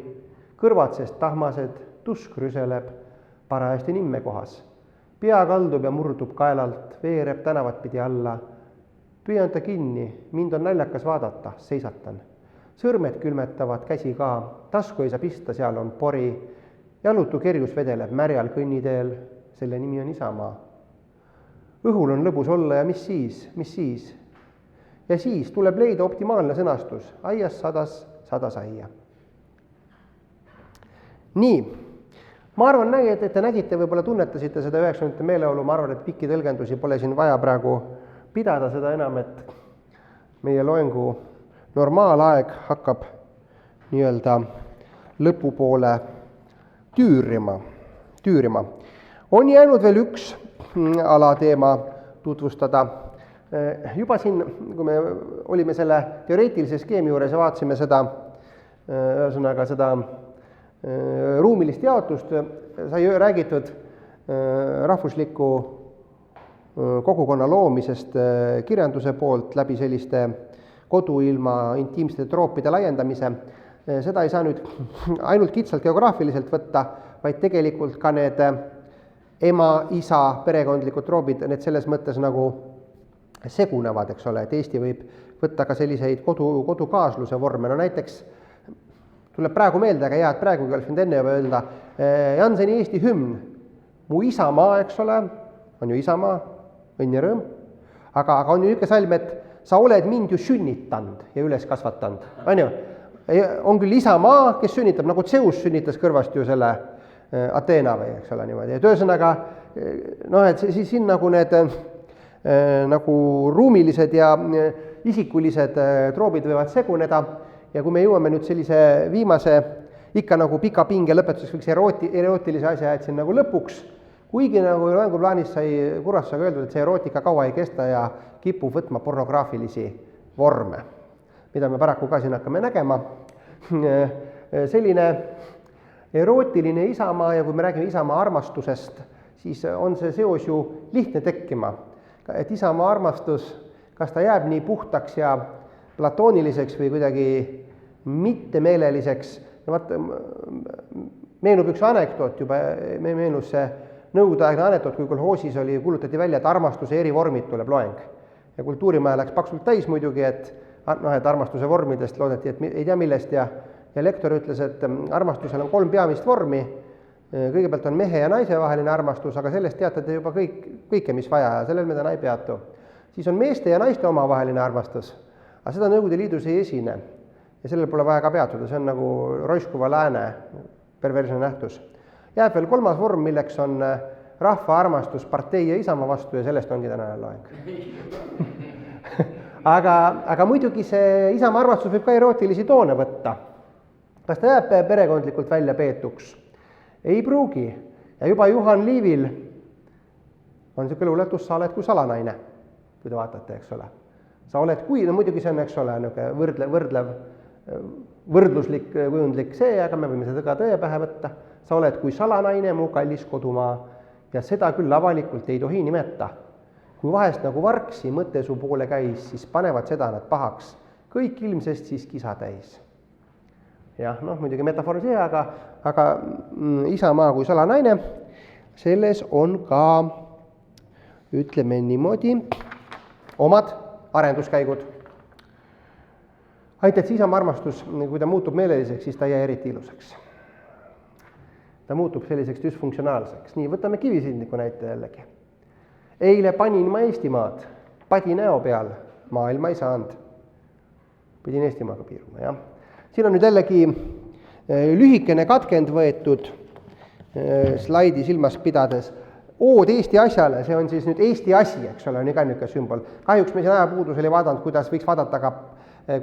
kõrvatsest tahmased, tusk rüseleb, parajasti nimme kohas. Pea kaldub ja murdub kaelalt, veereb tänavat pidi alla. Püüan ta kinni, mind on naljakas vaadata, seisatan. Sõrmed külmetavad, käsi ka, tasku ei saa pista, seal on pori. Jalutu kerjus vedeleb märjal kõnniteel, selle nimi on Isamaa. Õhul on lõbus olla ja mis siis? Ja siis tuleb leida optimaalne sõnastus, aias sadas aia. Nii, ma arvan, et te nägite, võib-olla tunnetasite seda 90. meeleolu, ma arvan, et pikki tõlgendusi pole siin vaja praegu pidada, seda enam, et meie loengu normaalaeg hakkab nii-öelda lõpupoole tüürima. On jäänud veel üks alateema tutvustada. Juba siin, kui me olime selle teoreetilise skeemi juures ja vaatasime seda, ühesõnaga seda ruumilist jaotust, sai räägitud rahvusliku kogukonna loomisest kirjanduse poolt läbi selliste koduilma intiimsete troopide laiendamise. Seda ei saa nüüd ainult kitsalt geograafiliselt võtta, vaid tegelikult ka need ema, isa, perekondlikud troobid, need selles mõttes nagu segunevad, eks ole, et Eesti võib võtta ka selliseid kodukaasluse vorme. No näiteks tuleb praegu meelde, aga et praegugi oleks võinud enne juba öelda, Janseni Eesti hümn, mu isamaa, eks ole, on ju isamaa, õnn ja rõõm, aga on ju niisugune salm, et sa oled mind ju sünnitanud ja üles kasvatanud, on ju? On küll isamaa, kes sünnitab, nagu Zeus sünnitas kõrvast ju selle Ateena või, eks ole, niimoodi. Et ühesõnaga, et siis siin nagu need nagu ruumilised ja isikulised troobid võivad seguneda ja kui me jõuame nüüd sellise viimase ikka nagu pika pinge lõpetuseks võiks erootilise asja jätsin nagu lõpuks, kuigi nagu loenguplaanis sai kurvastusega öeldud, et see erootika kaua ei kesta ja kipub võtma pornograafilisi vorme, mida me paraku ka siin hakkame nägema. Selline erootiline isamaa ja kui me räägime isamaa armastusest, siis on see seos ju lihtne tekkima. Et isamaa armastus, kas ta jääb nii puhtaks ja platooniliseks või kuidagi mittemeeleliseks. Meenub üks anekdoot juba, meenus see nõukogudeaegne anekdoot, kui kolhoosis kuulutati välja, et armastuse eri vormid tuleb loeng. Ja kultuurimaja läks paksult täis muidugi, et armastuse vormidest loodeti, et ei tea millest ja lektor ütles, et armastusel on 3 peamist vormi. Kõigepealt on mehe ja naise vaheline armastus, aga sellest teatate juba kõike, mis vaja ja sellel me täna ei peatu. Siis on meeste ja naiste omavaheline armastus, aga seda Nõukogude Liidus ei esine ja sellel pole vaja ka peatuda, see on nagu roiskuva lääne perversne nähtus. Jääb veel 3. vorm, milleks on rahva armastus partei ja isamaa vastu ja sellest ongi tänane loeng. Aga muidugi see isamaa armastus võib ka erootilisi toone võtta. Kas ta jääb perekondlikult välja peetuks? Ei pruugi. Ja juba Juhan Liivil on see luuletus, sa oled kui salanaine, kui te vaatate, eks ole. Sa oled kui, no muidugi see on, eks ole, võrdlev võrdluslik kujundlik see, aga me võime seda ka tõe pähe võtta. Sa oled kui salanaine, mu kallis kodumaa, ja seda küll avalikult ei tohi nimeta. Kui vahest nagu varksi mõte su poole käis, siis panevad seda nad pahaks. Kõik ilmsest siis kisa täis. Jah, muidugi metafoor see, aga isamaa kui salanaine, selles on ka, ütleme niimoodi, omad arenduskäigud. Ainult, et see isamaa armastus, kui ta muutub meeleliseks, siis ta ei jää eriti ilusaks. Ta muutub selliseks dysfunktsionaalseks. Nii, võtame kivisildniku näite jällegi. Eile panin ma Eestimaad, padi näo peal, maailma ei saanud. Pidin Eestimaaga piiruma, jah. Siin on nüüd jällegi lühikene katkend võetud slaidi silmas pidades. Ood Eesti asjale, see on siis nüüd Eesti asi, eks ole, on iga niisugune sümbol. Kahjuks me siin ajapuudusel ei vaadanud, kuidas võiks vaadata ka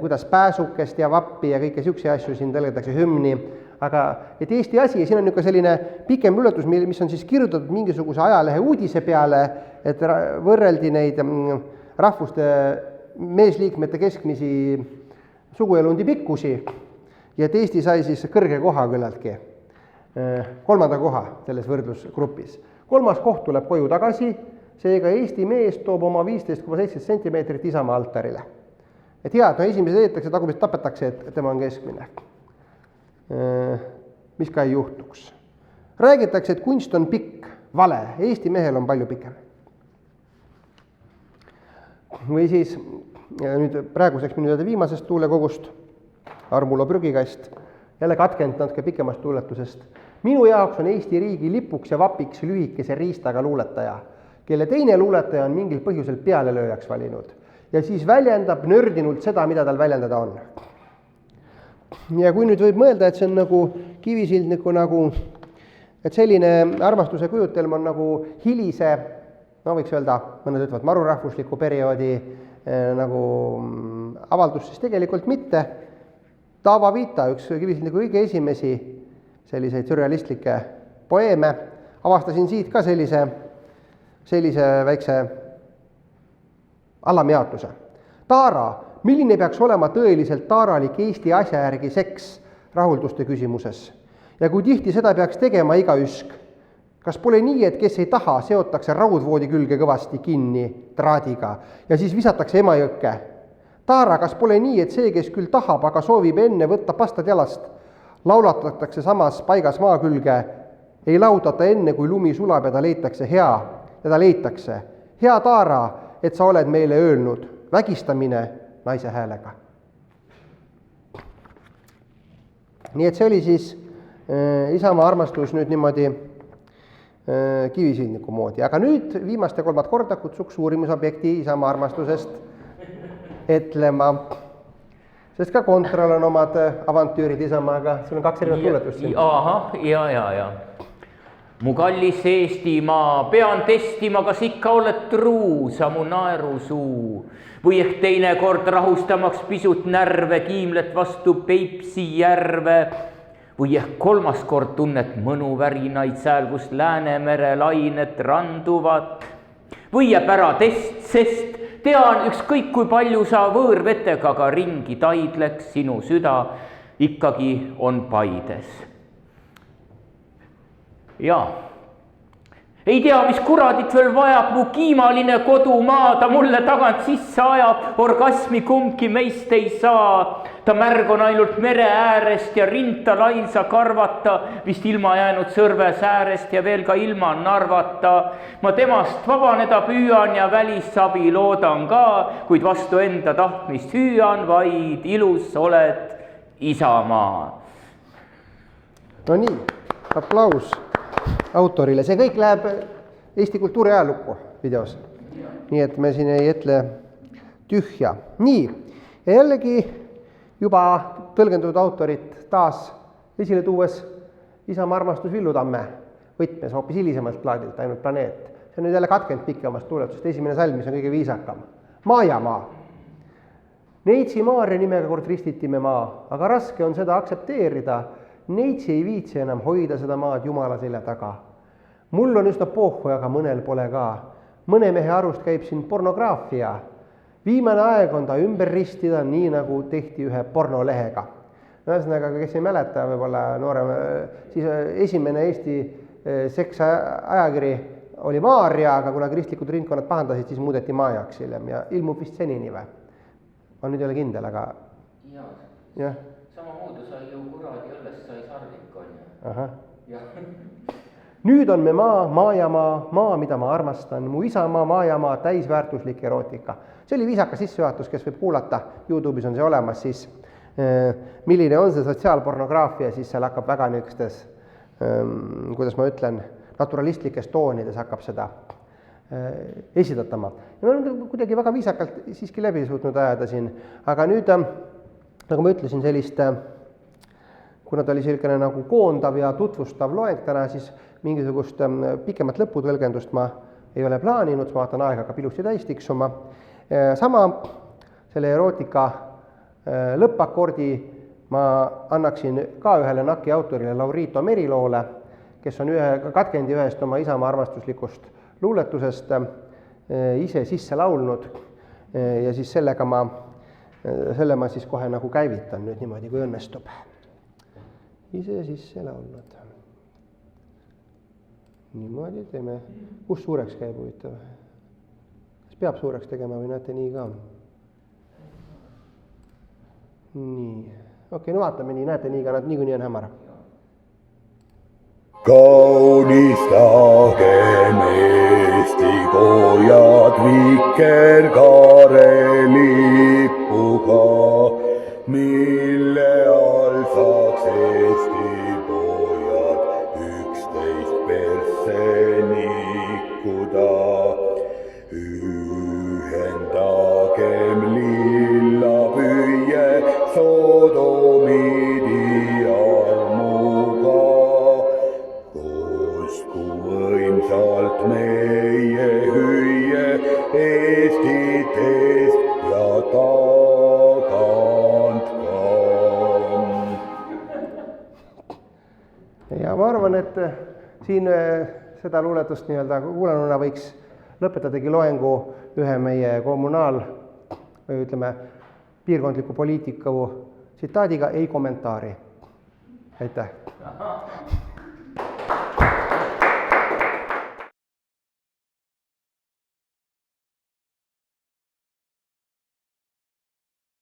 kuidas pääsukest ja vappi ja kõike siukse asju siin tõlgetakse hümni, aga et Eesti asi, ja siin on niisugune selline pikem ületus, mis on siis kirjutatud mingisuguse ajalehe uudise peale, et võrreldi neid rahvuste meesliikmete keskmisi suguelundi pikkusi ja et Eesti sai siis kõrge koha küllaltki, 3. koha selles võrdlusgrupis. 3. koht tuleb koju tagasi, seega Eesti mees toob oma 15,7 centimeetrit isamaa altarile. Et hea, et esimesed eetakse, tagumist tapetakse, et tema on keskmine. Mis ka ei juhtuks. Räägitakse, et kunst on pikk, vale, Eesti mehel on palju pikem. Või siis nüüd praeguseks minu teada viimasest tuulekogust, Armulo prügikast, jälle katkend natuke pikemast tuuletusest. Minu jaoks on Eesti riigi lipuks ja vapiks lühikese riistaga luuletaja, kelle teine luuletaja on mingil põhjusel pealelööjaks valinud. Ja siis väljendab nördinult seda, mida tal väljendada on. Ja kui nüüd võib mõelda, et see on nagu kivisildniku nagu, et selline armastuse kujutelm on nagu hilise, võiks öelda, mõned ütlevad marurahvusliku perioodi nagu avaldus, siis tegelikult mitte. Taava Vita, üks kivisildniku kõige esimesi selliseid sürrealistlikke poeeme, avastasin siit ka sellise väikse alamjaotuse. Taara, milline peaks olema tõeliselt taaralik Eesti asja järgi seks rahulduste küsimuses? Ja kui tihti seda peaks tegema iga üsk? Kas pole nii, et kes ei taha, seotakse raudvoodi külge kõvasti kinni traadiga ja siis visatakse Emajõkke? Taara, kas pole nii, et see, kes küll tahab, aga soovib enne võtta pastad jalast, laulatatakse samas paigas maa külge, ei laudata enne, kui lumi sulab ja ta leitakse hea, ja ta leitakse. Hea Taara, et sa oled meile öelnud, vägistamine naise häälega. Nii et see oli siis isamaa armastus nüüd niimoodi kivisildniku moodi. Aga nüüd viimast ja 3. korda kutsuks uurimusobjekti isamaa armastusest etlema. Sest ka Kontrol on omad avantüürid isamaaga, sul on 2 erinevat tuuletust siin. Ahah, ja. Mu kallis Eestimaa, pean testima, kas ikka oled truu, sa mu naerusuu. Või ehk teine kord rahustamaks pisut närve, kiimlet vastu Peipsi järve. Või ehk 3. kord tunnet mõnuvärinaid sääl, kus Läänemere lainet randuvad. Või jääb ära test, sest tean ükskõik kui palju sa võõrvetega ka ringi taidleks, sinu süda ikkagi on Paides. Jaa, ei tea, mis kuradit veel vajab, mu kiimaline kodumaa, ta mulle tagant sisse ajab, orgasmi kumbki meist ei saa. Ta märg on ainult mere äärest ja rinta lainsa karvata, vist ilma jäänud sõrves äärest ja veel ka ilma narvata. Ma temast vabaneda püüan ja välissabi loodan ka, kuid vastu enda tahtmist hüüan, vaid ilus oled isamaa. No nii, aplaus autorile. See kõik läheb Eesti kultuuri ajalukku videos. Nii et me siin ei etle tühja. Nii, ja jällegi juba tõlgendatud autorit taas esile tuues isamaa armastus Villutamme võtmes hoopis hilisemalt plaadilt, ainult planeet. See on nüüd jälle katkend pikemast tuuletust. Esimene salm, mis on kõige viisakam. Maajamaa. Neitsi Maarja nimega kord ristitime maa, aga raske on seda aktsepteerida. Neitsi ei viitsi enam hoida seda maad Jumala selja taga. Mul on üsna pohhu, aga mõnel pole ka. Mõne mehe arust käib siin pornograafia. Viimane aeg on ta ümber ristida, nii nagu tehti ühe pornolehega. ühesõnaga, kes ei mäleta, võib-olla noorem, siis esimene Eesti seksajakiri oli Maarja, aga kuna kristlikud ringkonnad pahandasid, siis muudeti Maajaks hiljem ja ilmub vist senini või? Ma nüüd ei ole kindel, aga... Jah. Samamoodi sai ju kuradi õllest sai sardik, on ju. Ahah. Jah. Nüüd on me maa, mida ma armastan, mu isamaa, maajamaa, täisväärtuslik erootika. See oli viisaka sissejuhatus, kes võib kuulata, YouTube'is on see olemas, siis milline on see sotsiaalpornograafia, siis seal hakkab väga niisugustes, kuidas ma ütlen, naturalistlikes toonides hakkab seda esitatama. Ja me oleme kuidagi väga viisakalt siiski läbi suutnud ajada siin, aga nüüd, nagu ma ütlesin, sellist, kuna ta oli selline nagu koondav ja tutvustav loeng täna, siis mingisugust pikemat lõputõlgendust ma ei ole plaaninud, ma vaatan aega hakkab ilusti täis tiksuma. Sama selle erootika lõppakordi ma annaksin ka ühele NAK-i autorile Laurito Meriloole, kes on katkendi ühest oma isamaa armastuslikust luuletusest ise sisse laulnud ja siis selle ma siis kohe nagu käivitan nüüd niimoodi, kui õnnestub. Ise sisse laulnud. Niimoodi teeme. Kus suureks käib huvitav? Kas peab suureks tegema või näete nii ka? Nii. Okei, no vaatame nii, näete nii ka, nad niikuinii on hämara. Kaunistagem Eesti kojad vikerkaare lippuga, mille all saaks Eesti pojad 11 persse nikkuda. Ühendagem lilla püüe Sodomidi armuga. Kosku võimsalt meie hüüe Eestit eest ja tagant ka. Ja ma arvan, et siin seda luuletust nii-öelda kuulanuna võiks lõpetadagi loengu ühe meie või ütleme, piirkondliku poliitiku tsitaadiga ei kommentaari. Aitäh!